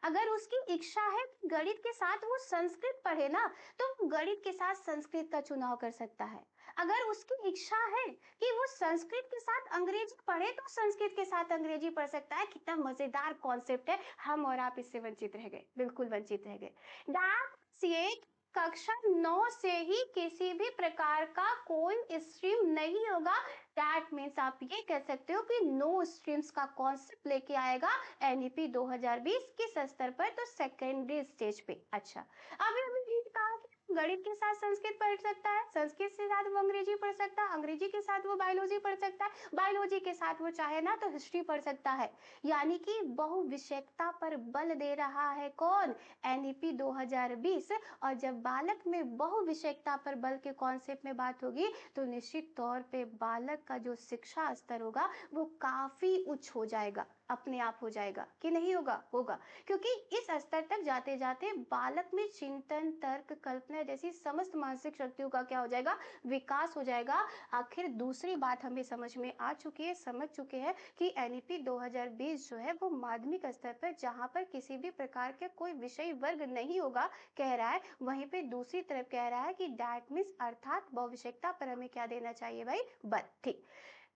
Speaker 1: अगर उसकी इच्छा है कि गणित के साथ वो संस्कृत पढ़े ना, तो वो गणित के साथ संस्कृत का चुनाव कर सकता है। अगर उसकी इच्छा है कि वो संस्कृत के साथ अंग्रेजी पढ़े, तो संस्कृत के साथ अंग्रेजी पढ़ सकता है। कितना मजेदार कॉन्सेप्ट है। हम और आप इससे वंचित रह गए, बिल्कुल वंचित रह गए। दैट्स कक्षा 9 से ही किसी भी प्रकार का कोई स्ट्रीम नहीं होगा। दैट मीन्स आप ये कह सकते हो कि नो स्ट्रीम्स का कॉन्सेप्ट लेके आएगा एनईपी 2020 किस स्तर पर? तो सेकेंडरी स्टेज पे। अच्छा, अभी अभी कहा कि गणित के साथ संस्कृत पढ़ सकता है, संस्कृत के साथ वो अंग्रेजी पढ़ सकता है, अंग्रेजी के साथ वो बायोलॉजी पढ़ सकता है, बायोलॉजी के साथ वो चाहे ना तो हिस्ट्री पढ़ सकता है। यानी कि बहुविषयकता पर बल दे रहा है कौन? एनईपी 2020। और जब बालक में बहुविषयकता पर बल के कॉन्सेप्ट में बात होगी, तो निश्चित तौर पे बालक का जो शिक्षा स्तर होगा वो काफी उच्च हो जाएगा, अपने आप हो जाएगा कि नहीं होगा? होगा, क्योंकि इस स्तर तक जाते जाते बालक में चिंतन, तर्क, कल्पना जैसी समस्त मानसिक शक्तियों का क्या हो जाएगा? विकास हो जाएगा। आखिर दूसरी बात हमें समझ में आ चुकी है, समझ चुके हैं कि एनईपी 2020 जो है वो माध्यमिक स्तर पर, जहां पर किसी भी प्रकार के कोई विषय वर्ग नहीं होगा कह रहा है, वहीं पे दूसरी तरफ कह रहा है कि दैट मीन्स अर्थात बहुविषयकता पर हमें क्या देना चाहिए भाई? बल। ठीक,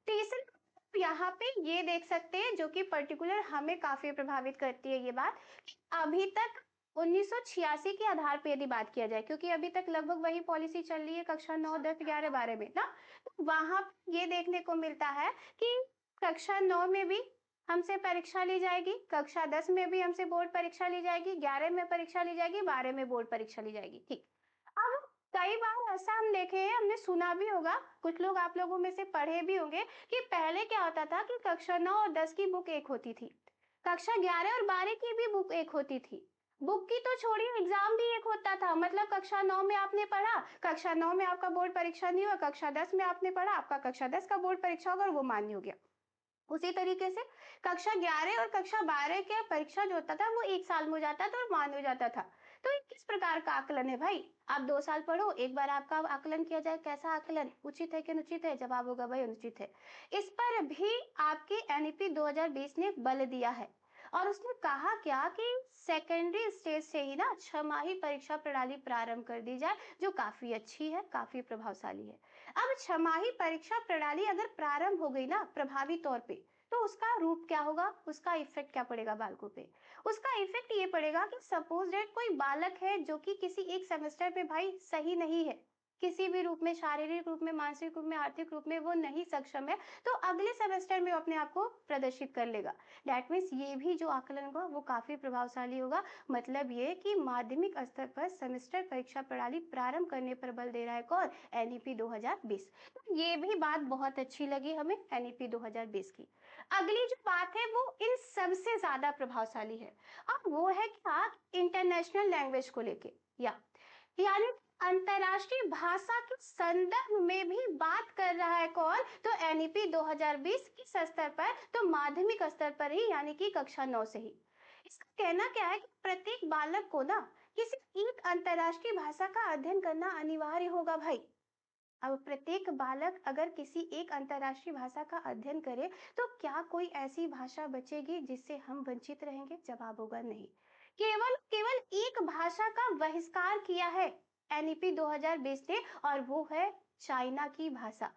Speaker 1: तीसरी यहाँ पे ये देख सकते हैं जो कि पर्टिकुलर हमें काफी प्रभावित करती है ये बात। अभी तक 1986 के आधार पे यदि बात किया जाए, क्योंकि अभी तक लगभग वही पॉलिसी चल रही है कक्षा 9, 10, 11, 12 में ना, तो वहां ये देखने को मिलता है कि कक्षा 9 में भी हमसे परीक्षा ली जाएगी, कक्षा 10 में भी हमसे बोर्ड परीक्षा ली जाएगी, 11 में परीक्षा ली जाएगी, 12 में बोर्ड परीक्षा ली जाएगी। ठीक, अब कई बार ऐसा हम देखे हैं, हमने सुना भी होगा, कुछ लोग आप लोगों में से पढ़े भी होंगे कि पहले क्या होता था कि कक्षा 9 और 10 की बुक एक होती थी, कक्षा 11 और 12 की भी बुक एक होती थी। बुक की तो छोड़िए, एग्जाम भी एक होता था। मतलब कक्षा 9 में आपने पढ़ा, कक्षा 9 में आपका बोर्ड परीक्षा नहीं हुआ, कक्षा 10 में आपने पढ़ा, आपका कक्षा 10 का बोर्ड परीक्षा होगा और वो मान्य हो गया। उसी तरीके से कक्षा 11 और कक्षा 12 का परीक्षा जो होता था वो एक साल में हो जाता था और मान्य हो जाता था। तो ये किस प्रकार का आकलन है भाई? आप 2 साल पढ़ो, एक बार आपका आकलन किया जाए। कैसा आकलन? उचित है कि अनुचित है? जवाब होगा भाई अनुचित है। इस पर भी आपके एनईपी 2020 ने बल दिया है और उसने कहा क्या कि सेकेंडरी स्टेज से ही ना छमाही परीक्षा प्रणाली प्रारंभ कर दी जाए, जो काफी अच्छी है, काफी प्रभावशाली है। अब छमाही परीक्षा प्रणाली अगर प्रारंभ हो गई ना प्रभावी तौर पे, तो उसका रूप क्या होगा? उसका इफेक्ट क्या पड़ेगा बालकों पे? उसका इफेक्ट ये पड़ेगा कि सपोज डेट कोई बालक है जो कि किसी एक सेमेस्टर पे भाई सही नहीं है, किसी भी रूप में, शारीरिक रूप में, मानसिक रूप में, आर्थिक रूप में वो नहीं सक्षम है, तो अगले सेमेस्टर में वो अपने आप को प्रदर्शित कर लेगा। दैट मीन्स ये भी जो आकलन होगा वो काफी प्रभावशाली होगा। मतलब ये कि माध्यमिक स्तर पर सेमेस्टर परीक्षा प्रणाली प्रारंभ करने पर बल दे रहा है कौन? एनईपी 2020। तो ये भी बात बहुत अच्छी लगी हमें एनईपी 2020 की। अगली जो बात है वो इन सबसे ज्यादा प्रभावशाली है, और वो है क्या? इंटरनेशनल लैंग्वेज को लेके, यानी अंतरराष्ट्रीय भाषा के संदर्भ में भी बात कर रहा है कौन? तो एनईपी 2020 किस स्तर पर? तो माध्यमिक स्तर पर ही, यानी कि कक्षा 9 से ही। इसका कहना क्या है कि प्रत्येक बालक को ना किसी एक अंतरराष्ट्रीय भाषा का अध्ययन करना अनिवार्य होगा भाई। अब प्रत्येक बालक अगर किसी एक अंतर्राष्ट्रीय भाषा का अध्ययन करे तो क्या कोई ऐसी भाषा बचेगी जिससे हम वंचित रहेंगे? जवाब होगा नहीं। केवल केवल एक भाषा का बहिष्कार किया है एनईपी 2020 ने, और वो है चाइना की भाषा।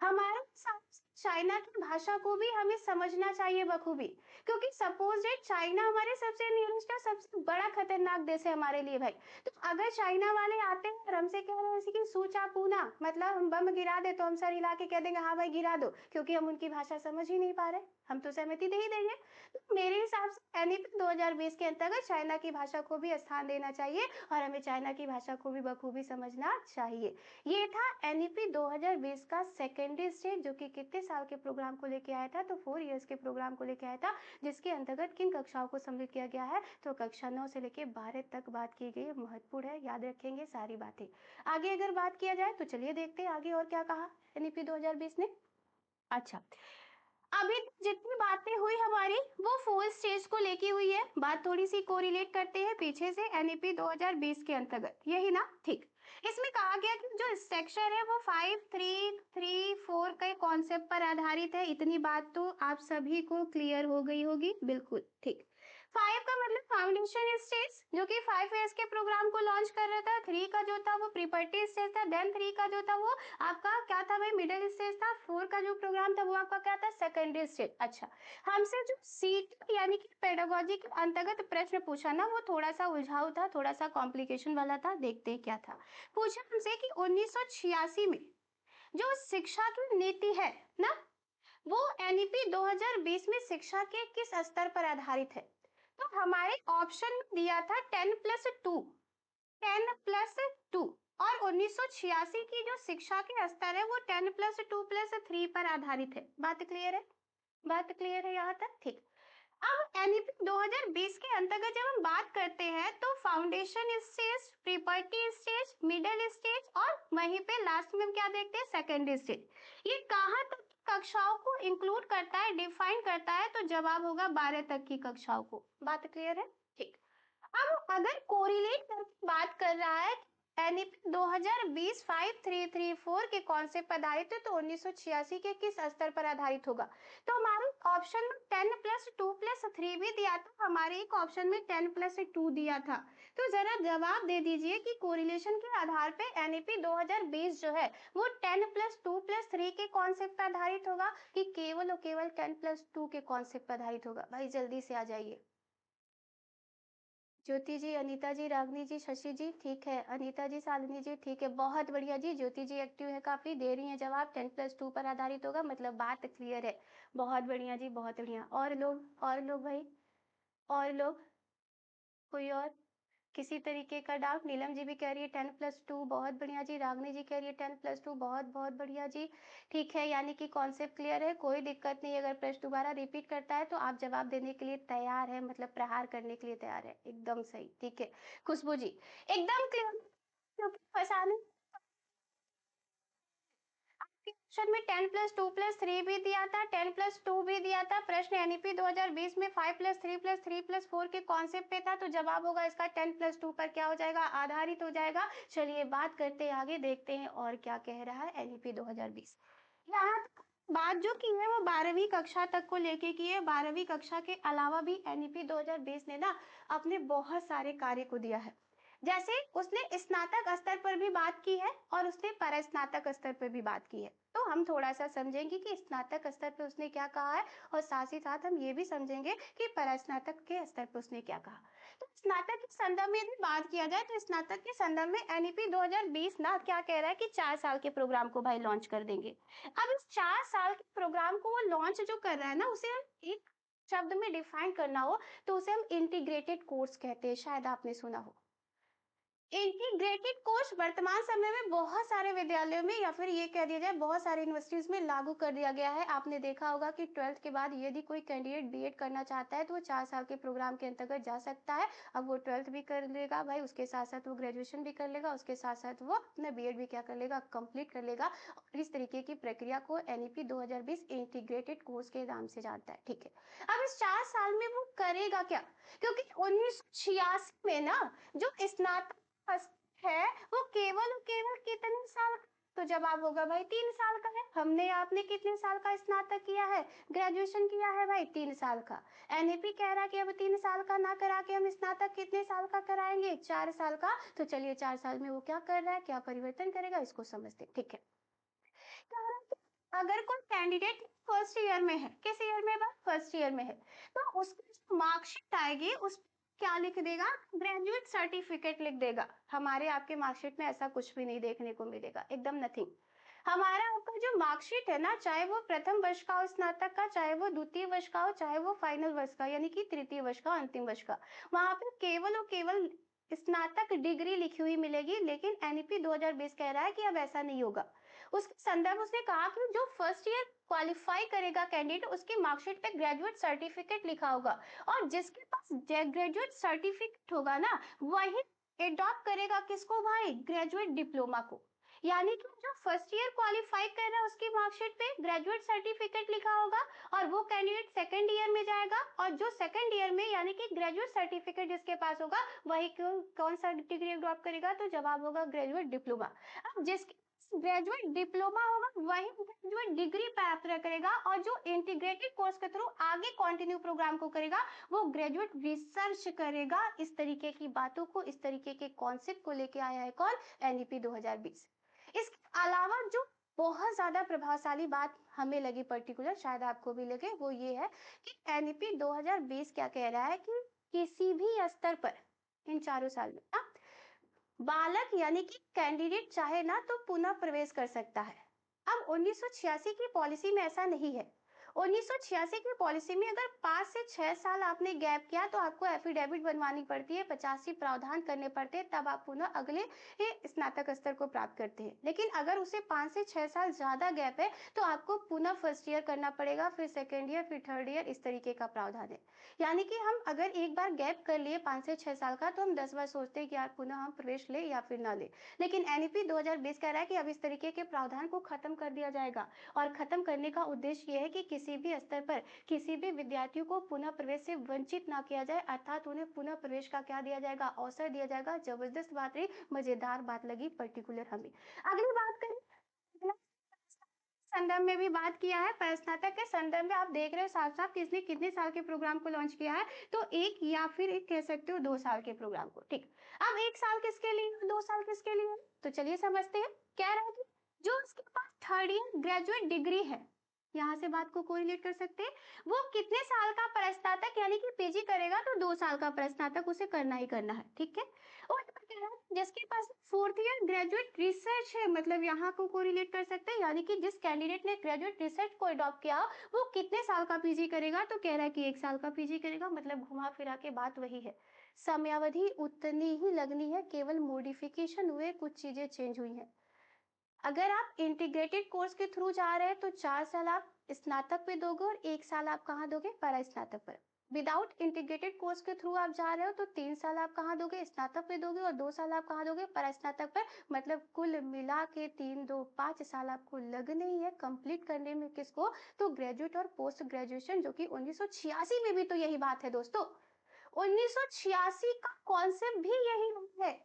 Speaker 1: हमारे साथ चाइना की भाषा को भी हमें समझना चाहिए बखूबी, क्योंकि सपोज दैट चाइना हमारे सबसे नियरेस्ट और सबसे बड़ा खतरनाक देश है हमारे लिए भाई। तो अगर चाइना वाले आते हैं और हमसे कह रहे हैं कि सूचा पूना, मतलब हम बम गिरा दे, तो हम सर हिला के कह देंगे हाँ भाई गिरा दो, क्योंकि हम उनकी भाषा समझ ही नहीं पा रहे। हम तो सहमति दे ही देंगे। तो मेरे हिसाब से एनईपी 2020 के अंतर्गत चाइना की भाषा को भी स्थान देना चाहिए और हमें चाइना की भाषा को भी बखूबी समझना चाहिए। ये था एनईपी 2020 का सेकेंडरी स्टेज, जो कि कितने साल के प्रोग्राम को लेके आया था? तो 4 इयर्स के प्रोग्राम को लेके आया था, जिसके अंतर्गत किन कक्षाओं को सम्मिलित किया गया है? तो कक्षा 9 से लेके 12 तक बात की गई है। महत्वपूर्ण है, याद रखेंगे सारी बातें। आगे अगर बात किया जाए तो चलिए देखते हैं आगे और क्या कहा एनईपी 2020 ने। अच्छा, अभी जितनी बातें हुई हमारी वो 4 स्टेज को लेके हुई है। बात थोड़ी सी कोरिलेट करते हैं पीछे से एनईपी 2020 के अंतर्गत, यही ना? ठीक। इसमें कहा गया कि जो स्ट्रक्चर है वो 5 3 3 4 के कॉन्सेप्ट पर आधारित है। इतनी बात तो आप सभी को क्लियर हो गई होगी, बिल्कुल ठीक। 5 का मतलब फाउंडेशन स्टेज, जो कि 5 इयर्स के प्रोग्राम को लॉन्च कर रहा था। 3 का जो था वो प्रीपर्टी स्टेज था। देन 3 का जो था वो आपका क्या था भाई? मिडिल स्टेज था। 4 का जो प्रोग्राम था वो आपका क्या था? Secondary stage. अच्छा, हमसे जो सीट यानी कि पेडागोजी के अंतर्गत प्रश्न पूछा ना, वो थोड़ा सा उलझाऊ था, थोड़ा सा कॉम्प्लिकेशन वाला था। देखते हैं क्या था। पूछा हमसे कि 1986 में जो शिक्षा की नीति है ना, वो एनईपी 2020 में शिक्षा के किस स्तर पर आधारित है? तो हमारे ऑप्शन में दिया था 10+2, 10+2, और 1986 की जो शिक्षा के स्तर है वो 10+2+3 पर आधारित है। बात क्लियर है? बात क्लियर है यहाँ तक? ठीक। अब एनईपी 2020 के अंतर्गत जब हम बात करते हैं तो foundation stage, preparatory stage, middle stage और वहीं पे लास्ट में हम क्या देखते हैं? Secondary stage. ये कहाँ तक की कक्षाओं को इंक्लूड करता है, डिफाइन करता है? तो जवाब होगा 12 तक की कक्षाओं को। बात क्लियर है? ठीक। अब अगर कोरिलेट करके बात कर रहा है एनईपी 2020 5334 के कॉन्सेप्ट पर आधारित है, तो 1986 के किस स्तर पर आधारित होगा? तो हमारे ऑप्शन में 10+2+3 भी दिया था, हमारे एक ऑप्शन में 10+2 दिया था। तो जरा जवाब दे दीजिए कि कोरिलेशन के आधार पे एनईपी 2020 जो है वो 10+2+3 के कॉन्सेप्ट पर आधारित होगा कि केवल और केवल 10+2 के कॉन्सेप्ट पर आधारित होगा? भाई जल्दी से आ जाइए। ज्योति जी, अनीता जी, रागनी जी, शशि जी, ठीक है। अनीता जी, शालिनी जी, ठीक है, बहुत बढ़िया जी। ज्योति जी एक्टिव है, काफी दे रही है जवाब। 10+2 पर आधारित होगा, मतलब बात क्लियर है। बहुत बढ़िया जी, बहुत बढ़िया। और लोग भाई, और लोग, कोई और किसी तरीके का डाउट? नीलम जी भी कह रही है 10+2, बहुत बढ़िया जी। रागनी जी कह रही है 10+2, बहुत बहुत बढ़िया जी। ठीक है, यानी कि कॉन्सेप्ट क्लियर है, कोई दिक्कत नहीं। अगर प्रश्न दोबारा रिपीट करता है तो आप जवाब देने के लिए तैयार है, मतलब प्रहार करने के लिए तैयार है। एकदम सही, ठीक है। खुशबू जी, एकदम क्लियर, क्योंकि फंसाने आपके ऑप्शन में 10+2+3 भी दिया था, 10+2 भी दिया था। प्रश्न एनईपी 2020 में 5+3+3+4 के कॉन्सेप्ट पे था, तो जवाब होगा इसका 10+2 पर क्या हो जाएगा? आधारित हो जाएगा। चलिए बात करते हैं आगे, देखते हैं और क्या कह रहा है एनईपी 2020। यहाँ तक बात जो की है वो 12वीं कक्षा तक को लेके की है। 12वीं कक्षा के अलावा भी एनईपी 2020 ने ना अपने बहुत सारे कार्य को दिया है। जैसे उसने स्नातक स्तर पर भी बात की है और उसने परास्नातक स्तर पर भी बात की है। तो हम थोड़ा सा समझेंगे कि स्नातक स्तर पर उसने क्या कहा है, और साथ ही साथ हम ये भी समझेंगे कि परास्नातक के स्तर पर उसने क्या कहा। तो स्नातक के संदर्भ में यदि बात किया जाए तो स्नातक के संदर्भ में एनईपी 2020 ना क्या कह रहा है कि 4 साल के प्रोग्राम को भाई लॉन्च कर देंगे। अब इस 4 साल के प्रोग्राम को वो लॉन्च जो कर रहा है ना, उसे एक शब्द में डिफाइन करना हो तो उसे हम इंटीग्रेटेड कोर्स कहते हैं, शायद आपने सुना हो। इंटीग्रेटेड कोर्स वर्तमान समय में बहुत सारे विद्यालयों में, या फिर ये कह दिया जाए बहुत सारे यूनिवर्सिटीज में लागू कर दिया गया है। आपने देखा होगा कि 12th के बाद यदि कोई कैंडिडेट बीएड करना चाहता है तो वो 4 साल के प्रोग्राम के अंतर्गत जा सकता है। अब वो 12th भी कर लेगा भाई, उसके साथ साथ वो ग्रेजुएशन भी कर लेगा, उसके साथ साथ वो अपना बीएड भी क्या कर लेगा? कंप्लीट कर लेगा। और इस तरीके की प्रक्रिया को एनईपी 2020 इंटीग्रेटेड कोर्स के नाम से जानता है, ठीक है। अब इस 4 साल में वो करेगा क्या? क्योंकि 1986 में ना जो स्नातक है वो केवल और केवल कितने साल तो जवाब होगा भाई 3 साल का है। हमने आपने कितने साल का स्नातक किया है, ग्रेजुएशन किया है भाई 3 साल का। एनईपी कह रहा है कि अब 3 साल का ना करा के हम स्नातक कितने साल का कराएंगे, 4 साल का। तो चलिए 4 साल में वो क्या कर रहा है, क्या परिवर्तन करेगा, इसको समझते हैं। ठीक है, अगर कोई कैंडिडेट फर्स्ट ईयर में है, किस ईयर में बात, फर्स्ट ईयर में है, तो उसकी जो मार्कशीट आएगी उस क्या लिख देगा, ग्रेजुएट सर्टिफिकेट लिख देगा। हमारे आपके मार्कशीट में ऐसा कुछ भी नहीं देखने को मिलेगा, एकदम नथिंग। हमारा आपका जो मार्कशीट है ना, चाहे वो प्रथम वर्ष का हो स्नातक का, चाहे वो द्वितीय वर्ष का हो, चाहे वो फाइनल वर्ष का यानी कि तृतीय वर्ष का, अंतिम वर्ष का, वहां पे केवल और केवल स्नातक डिग्री लिखी हुई मिलेगी। लेकिन एनईपी 2020 कह रहा है कि अब ऐसा नहीं होगा। उसके संदर्भ उसने कहा कि जो फर्स्ट ईयर क्वालिफाई करेगा कैंडिडेट, उसकी मार्कशीट पे ग्रेजुएट सर्टिफिकेट लिखा होगा, और जिसके पास ग्रेजुएट सर्टिफिकेट होगा ना, वही एडॉप्ट करेगा किसको भाई, ग्रेजुएट डिप्लोमा को। यानी कि जो फर्स्ट ईयर क्वालिफाई कर रहा है उसकी मार्कशीट पे ग्रेजुएट सर्टिफिकेट लिखा होगा, और वो कैंडिडेट सेकंड ईयर में जाएगा, और जो सेकंड ईयर में यानी कि ग्रेजुएट सर्टिफिकेट जिसके पास होगा वही कौन सा डिग्री एडॉप्ट करेगा, तो जवाब होगा ग्रेजुएट डिप्लोमा। अब जिसके ग्रेजुएट डिप्लोमा होगा वही ग्रेजुएट डिग्री प्राप्त करेगा, और जो इंटीग्रेटेड कोर्स के थ्रू आगे कंटिन्यू प्रोग्राम को करेगा वो ग्रेजुएट रिसर्च करेगा। इस तरीके की बातों को, इस तरीके के कॉन्सेप्ट को लेके आया है कौन, एनईपी 2020। इसके अलावा जो बहुत ज्यादा प्रभावशाली बात हमें लगी पर्टिकुलर, शायद आपको भी लगे, वो ये है कि एनईपी 2020 क्या कह रहा है कि किसी भी स्तर पर इन 4 साल में बालक यानी कि कैंडिडेट चाहे ना तो पुनः प्रवेश कर सकता है। अब 1986 की पॉलिसी में ऐसा नहीं है। 1986 की पॉलिसी में अगर 5 से 6 साल आपने गैप किया तो आपको एफिडेविट बनवानी पड़ती है, 85 प्रावधान करने पड़ते हैं, तब आप पुनः अगले स्नातक स्तर को प्राप्त करते हैं। लेकिन अगर उसे 5 से 6 साल ज्यादा गैप है तो आपको पुनः फर्स्ट ईयर करना पड़ेगा, फिर सेकेंड ईयर, फिर थर्ड ईयर, इस तरीके का प्रावधान है। यानी कि हम अगर एक बार गैप कर लिए 5 से 6 साल का, तो हम 10 बार सोचते हैं कि यार पुनः हम प्रवेश ले या फिर ना ले। लेकिन एनईपी 2020 कह रहा है कि अब इस तरीके के प्रावधान को खत्म कर दिया जाएगा, और खत्म करने का उद्देश्य यह है कि किसी भी स्तर पर किसी भी विद्यार्थियों को पुनः प्रवेश से वंचित ना किया जाए, अर्थात उन्हें पुनः प्रवेश का क्या दिया जाएगा, अवसर दिया जाएगा। जबरदस्त बात रही, मजेदार बात लगी पर्टिकुलर हमें। अगली बात करें, संदर्भ में भी बात किया है, स्नातक के संदर्भ में आप देख रहे हो साफ साफ किसने कितने साल के प्रोग्राम को लॉन्च किया है, तो एक या फिर एक कह सकते हो 2 साल के प्रोग्राम को। ठीक, अब 1 साल किसके लिए, 2 साल किसके लिए, तो चलिए समझते हैं। कह रहा है कि जो उसके पास थर्ड ईयर ग्रेजुएट डिग्री है, यहाँ से बात को कोरिलेट कर सकते हैं, वो कितने साल का प्रस्नातक यानी कि पीजी करेगा, तो 2 साल का प्रस्नातक उसे करना ही करना है। ठीक है, और जिसके पास फोर्थ ईयर ग्रेजुएट रिसर्च है, मतलब यहाँ को कोरिलेट कर सकते हैं, यानी कि जिस कैंडिडेट ने ग्रेजुएट रिसर्च को अडॉप्ट किया वो कितने साल का पीजी करेगा, तो कह रहा है कि 1 साल का पीजी करेगा। मतलब घुमा फिरा के बात वही है, समयावधि उतनी ही लगनी है, केवल मॉडिफिकेशन हुए, कुछ चीजें चेंज हुई हैं। अगर आप इंटीग्रेटेड कोर्स के थ्रू जा रहे हैं तो 4 साल आप स्नातक पे दोगे और 1 साल आप कहाँ दोगे, परा स्नातक पर। विदाउट इंटीग्रेटेड कोर्स के थ्रू आप जा रहे हो तो 3 साल आप कहाँ दोगे, स्नातक पे दोगे, और 2 साल आप कहाँ दोगे, परा स्नातक पर। मतलब कुल मिला के 3 2 5 साल आपको लगने ही है कंप्लीट करने में, किसको, तो ग्रेजुएट और पोस्ट ग्रेजुएशन, जो कि 1986 में भी तो यही बात है दोस्तों। 1986 का कॉन्सेप्ट भी यही है,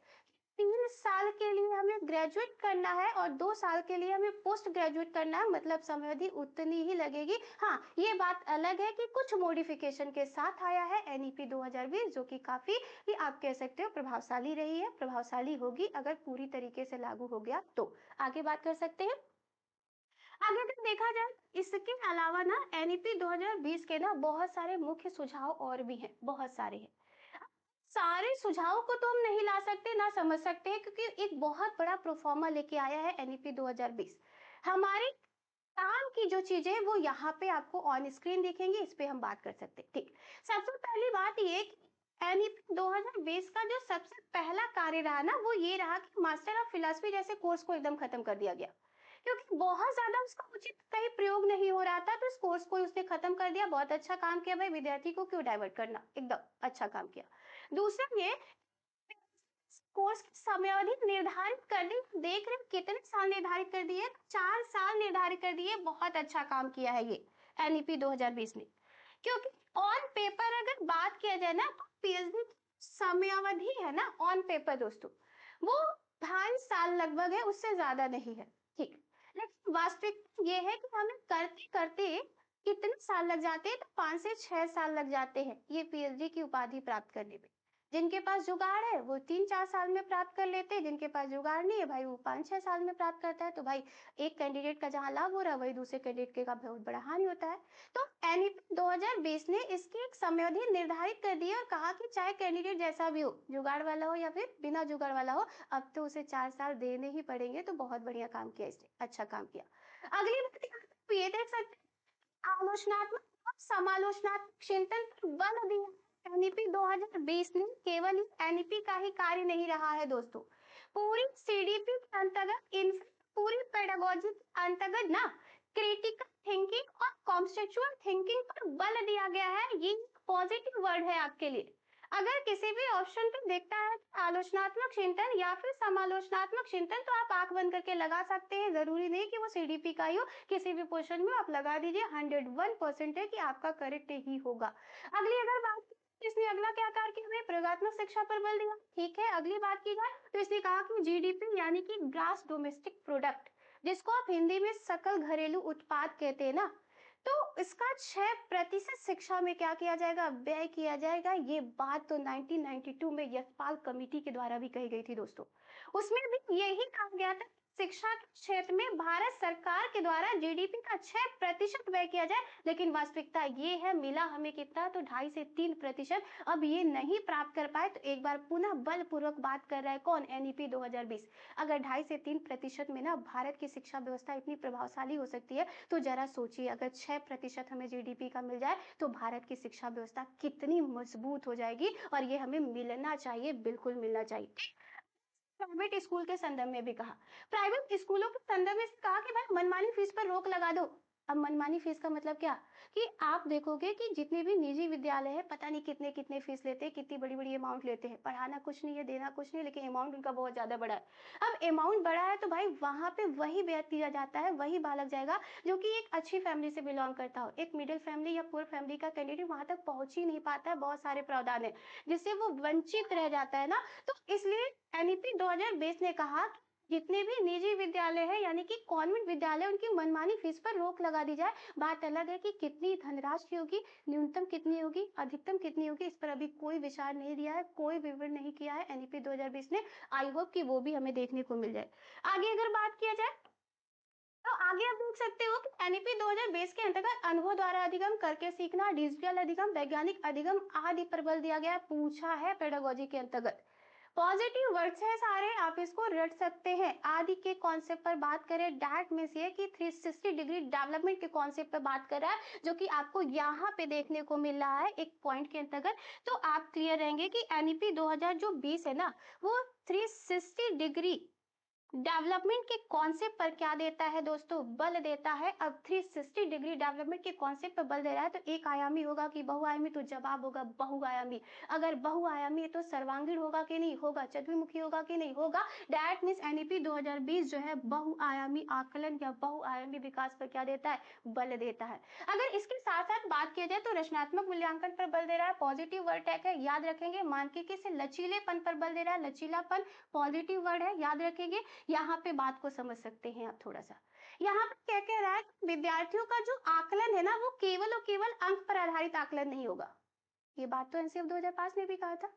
Speaker 1: 3 साल के लिए हमें ग्रेजुएट करना है और 2 साल के लिए हमें पोस्ट ग्रेजुएट करना है, मतलब समयावधि उतनी ही लगेगी। हाँ, ये बात अलग है कि कुछ मॉडिफिकेशन के साथ आया है एनईपी 2020, जो कि काफी ही आप कह सकते हो प्रभावशाली रही है, प्रभावशाली होगी अगर पूरी तरीके से लागू हो गया तो। आगे बात कर सकते हैं। आगे अगर देखा जाए, इसके अलावा ना एनईपी 2020 के ना बहुत सारे मुख्य सुझाव और भी हैं, बहुत सारे हैं। सारे सुझावों को तो हम नहीं ला सकते ना समझ सकते हैं, क्योंकि एक बहुत बड़ा प्रोफॉर्मा लेके आया है एनईपी 2020। हमारे काम की जो चीजें हैं वो यहाँ पे आपको ऑन स्क्रीन दिखेंगी, इस पे हम बात कर सकते हैं। ठीक, सबसे पहली बात ये कि एनईपी 2020 का जो सबसे पहला कार्य रहा ना, वो ये रहा कि मास्टर ऑफ फिलोसफी जैसे कोर्स को एकदम खत्म कर दिया गया, क्योंकि बहुत ज्यादा उसका उचित कहीं प्रयोग नहीं हो रहा था, तो इस कोर्स को उसने खत्म कर दिया। बहुत अच्छा काम किया भाई, विद्यार्थी को क्यों डाइवर्ट करना, एकदम अच्छा काम किया। दूसरा ये, कोर्स की समयावधि निर्धारित कर दी, देख रहे कितने साल निर्धारित कर दिए, 4 साल निर्धारित कर दिए। बहुत अच्छा काम किया है ये एनईपी 2020 ने, क्योंकि ऑन पेपर अगर बात किया जाए ना, तो पीएचडी समयावधि है ना ऑन पेपर दोस्तों, वो 2.5 साल लगभग है, उससे ज्यादा नहीं है। ठीक। लेकिन वास्तविकता ये है कि हमें करते-करते कितने साल लग जाते हैं, तो 5 से 6 साल लग जाते हैं, ये पीएचडी की उपाधि प्राप्त करने में। जिनके पास जुगाड़ है, वो 3-4 साल में प्राप्त कर लेते हैं, जिनके पास जुगाड़ नहीं है भाई, वो 5-6 साल में प्राप्त करता है। तो भाई एक कैंडिडेट का जहाँ लाभ हो रहा है, वही दूसरे कैंडिडेट के का बहुत बड़ा हानि होता है। तो एनईपी 2020 ने इसकी एक समयावधि निर्धारित कर दी है और कहा कि चाहे कैंडिडेट जैसा भी हो, जुगाड़ वाला हो या फिर बिना जुगाड़ वाला हो, अब तो उसे 4 साल देने ही पड़ेंगे। तो बहुत बढ़िया काम किया इसने, अच्छा काम किया। अगली बात आप ये देख सकते हैं, आलोचनात्मक और समालोचनात्मक चिंतन पर बल दिया। एनईपी 2020 ने केवल एनईपी का ही कार्य नहीं रहा है दोस्तों, पूरी सीडीपी के अंतर्गत पूरी पेडागोजी के अंतर्गत ना क्रिटिकल थिंकिंग और कॉन्सेप्चुअल थिंकिंग पर बल दिया गया है। ये पॉजिटिव वर्ड है आपके लिए। अगर किसी भी ऑप्शन पे देखता है आलोचनात्मक चिंतन या फिर समालोचनात्मक चिंतन, तो आप आंख बंद करके लगा सकते हैं, जरूरी नहीं कि वो सीडीपी का ही हो, किसी भी पोर्शन में आप लगा दीजिए, 101% है कि आपका करेक्ट ही होगा। अगली अगर बात इसने अगला क्या कार्य किया, हमें प्रयोगात्मक शिक्षा पर बल दिया। ठीक है, अगली बात की जाए तो इसने कहा कि जीडीपी यानी कि ग्रास डोमेस्टिक प्रोडक्ट, जिसको आप हिंदी में सकल घरेलू उत्पाद कहते हैं ना, तो इसका 6% शिक्षा में क्या किया जाएगा, व्यय किया जाएगा। ये बात तो 1992 में यशपाल कमेटी के द्वारा भी कही गई थी दोस्तों। उसमें भी यही कहा गया था, शिक्षा के क्षेत्र में भारत सरकार के द्वारा जीडीपी का 6% व्यय किया जाए। लेकिन वास्तविकता ये है, मिला हमें कितना, तो 2.5 से 3%। अब ये नहीं प्राप्त कर पाए, तो एक बार पुनः बलपूर्वक बात कर रहा है कौन, एनईपी 2020। अगर 2.5 से 3% में ना भारत की शिक्षा व्यवस्था इतनी प्रभावशाली हो सकती है, तो जरा सोचिए, अगर 6% हमें जीडीपी का मिल जाए, तो भारत की शिक्षा व्यवस्था कितनी मजबूत हो जाएगी। और ये हमें मिलना चाहिए, बिल्कुल मिलना चाहिए। प्राइवेट स्कूल के संदर्भ में भी कहा, प्राइवेट स्कूलों के संदर्भ में कहा कि भाई मनमानी फीस पर रोक लगा दो। अब मनमानी फीस का मतलब क्या, कि आप देखोगे कि जितने भी निजी विद्यालय है, पता नहीं कितने कितने फीस लेते हैं, कितनी बड़ी बड़ी अमाउंट लेते हैं, पढ़ाना कुछ नहीं है, देना कुछ नहीं, लेकिन अमाउंट उनका बहुत ज्यादा बड़ा है। अब अमाउंट बड़ा है तो भाई वहां पे वही व्यय दिया जाता है, वही बालक जाएगा जो कि एक अच्छी फैमिली से बिलोंग करता हो। एक मिडिल फैमिली या पुअर फैमिली का कैंडिडेट वहां तक पहुंच ही नहीं पाता है, बहुत सारे प्रावधान है जिससे वो वंचित रह जाता है ना। तो इसलिए एनईपी 2020 ने कहा कि जितने भी निजी विद्यालय है यानी कि कॉन्वेंट विद्यालय, उनकी मनमानी फीस पर रोक लगा दी जाए। बात अलग है कि कितनी धनराशि होगी, न्यूनतम कितनी होगी, अधिकतम कितनी होगी, इस पर अभी कोई विचार नहीं दिया है, कोई विवरण नहीं किया है एनईपी 2020 ने। आई होप कि वो भी हमें देखने को मिल जाए। आगे अगर बात किया जाए, तो आगे आप देख सकते हो कि एनईपी 2020 के अंतर्गत अनुभव द्वारा अधिगम, करके सीखना, डिजिटल अधिगम, वैज्ञानिक अधिगम आदि पर बल दिया गया, पूछा है पेडागोजी के अंतर्गत। पॉजिटिव वर्ड्स है सारे, आप इसको रट सकते हैं। आदि के कॉन्सेप्ट पर बात करें, डैट मींस ये कि 360 डिग्री डेवलपमेंट के कॉन्सेप्ट पर बात कर रहा है, जो कि आपको यहाँ पे देखने को मिल रहा है एक पॉइंट के अंतर्गत। तो आप क्लियर रहेंगे कि एनईपी 2020 है ना, वो 360 डिग्री डेवलपमेंट के कॉन्सेप्ट पर क्या देता है दोस्तों, बल देता है। अब 360 डिग्री डेवलपमेंट के कॉन्सेप्ट पर बल दे रहा है, तो एक आयामी होगा कि बहुआयामी, तो जवाब होगा बहुआयामी। अगर बहुआयामी है तो सर्वांगीण होगा कि नहीं होगा, चतुर्मुखी होगा कि नहीं होगा। दैट मींस एनईपी 2020 जो है बहुआयामी आकलन या बहुआयामी विकास पर क्या देता है, बल देता है। अगर इसके साथ साथ बात किया जाए तो रचनात्मक मूल्यांकन पर बल दे रहा है, पॉजिटिव वर्ड टैग है, याद रखेंगे। मानकीय से लचीलेपन पर बल दे रहा है, लचीलापन पॉजिटिव वर्ड है, याद रखेंगे। यहाँ पे बात को समझ सकते हैं आप थोड़ा सा। यहाँ पे क्या कह रहा है, विद्यार्थियों का जो आकलन है ना, वो केवल और केवल अंक पर आधारित आकलन नहीं होगा। ये बात तो एनसीएफ 2005 ने भी कहा था।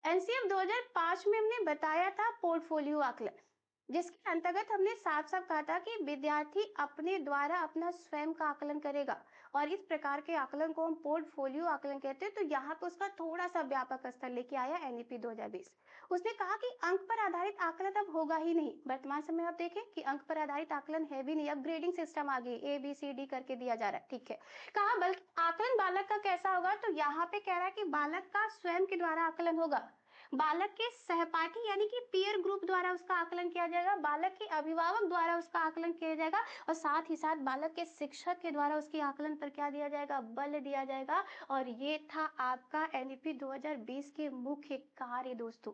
Speaker 1: एनसीएफ 2005 में हमने बताया था पोर्टफोलियो आकलन, जिसके अंतर्गत हमने साफ साफ कहा था कि विद्यार्थी अपने द्वारा अपना स्वयं का आकलन करेगा, और इस प्रकार के आकलन को हम पोर्टफोलियो आकलन कहते हैं। तो यहाँ पे उसका थोड़ा सा व्यापक स्तर लेके आया एनईपी 2020। उसने कहा कि अंक पर आधारित आकलन अब होगा ही नहीं। वर्तमान समय आप देखें कि अंक पर आधारित आकलन है भी नहीं, अब ग्रेडिंग सिस्टम आ गई, ए बी सी डी करके दिया जा रहा है, ठीक है। कहा बल्कि आकलन बालक का कैसा होगा, तो यहाँ पे कह रहा है कि बालक का स्वयं के द्वारा आकलन होगा, बालक के सहपाठी यानी कि पीयर ग्रुप द्वारा उसका आकलन किया जाएगा, बालक के अभिभावक द्वारा उसका आकलन किया जाएगा, और साथ ही साथ बालक के शिक्षक के द्वारा उसके आकलन पर क्या दिया जाएगा, बल दिया जाएगा। और ये था आपका एनईपी 2020 के मुख्य कार्य दोस्तों।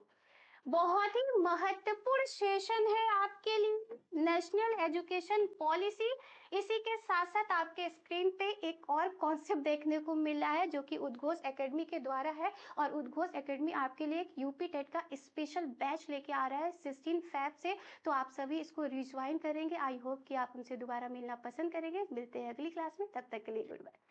Speaker 1: बहुत ही महत्वपूर्ण सेशन है आपके लिए नेशनल एजुकेशन पॉलिसी। इसी के साथ साथ आपके स्क्रीन पे एक और कॉन्सेप्ट देखने को मिला है जो कि उद्घोष एकेडमी के द्वारा है। और उद्घोष एकेडमी आपके लिए एक यूपी टेट का स्पेशल बैच लेके आ रहा है 16 फैब से। तो आप सभी इसको रिज्वाइन करेंगे। आई होप कि आप उनसे दोबारा मिलना पसंद करेंगे। मिलते हैं अगली क्लास में, तब तक के लिए गुड बाय।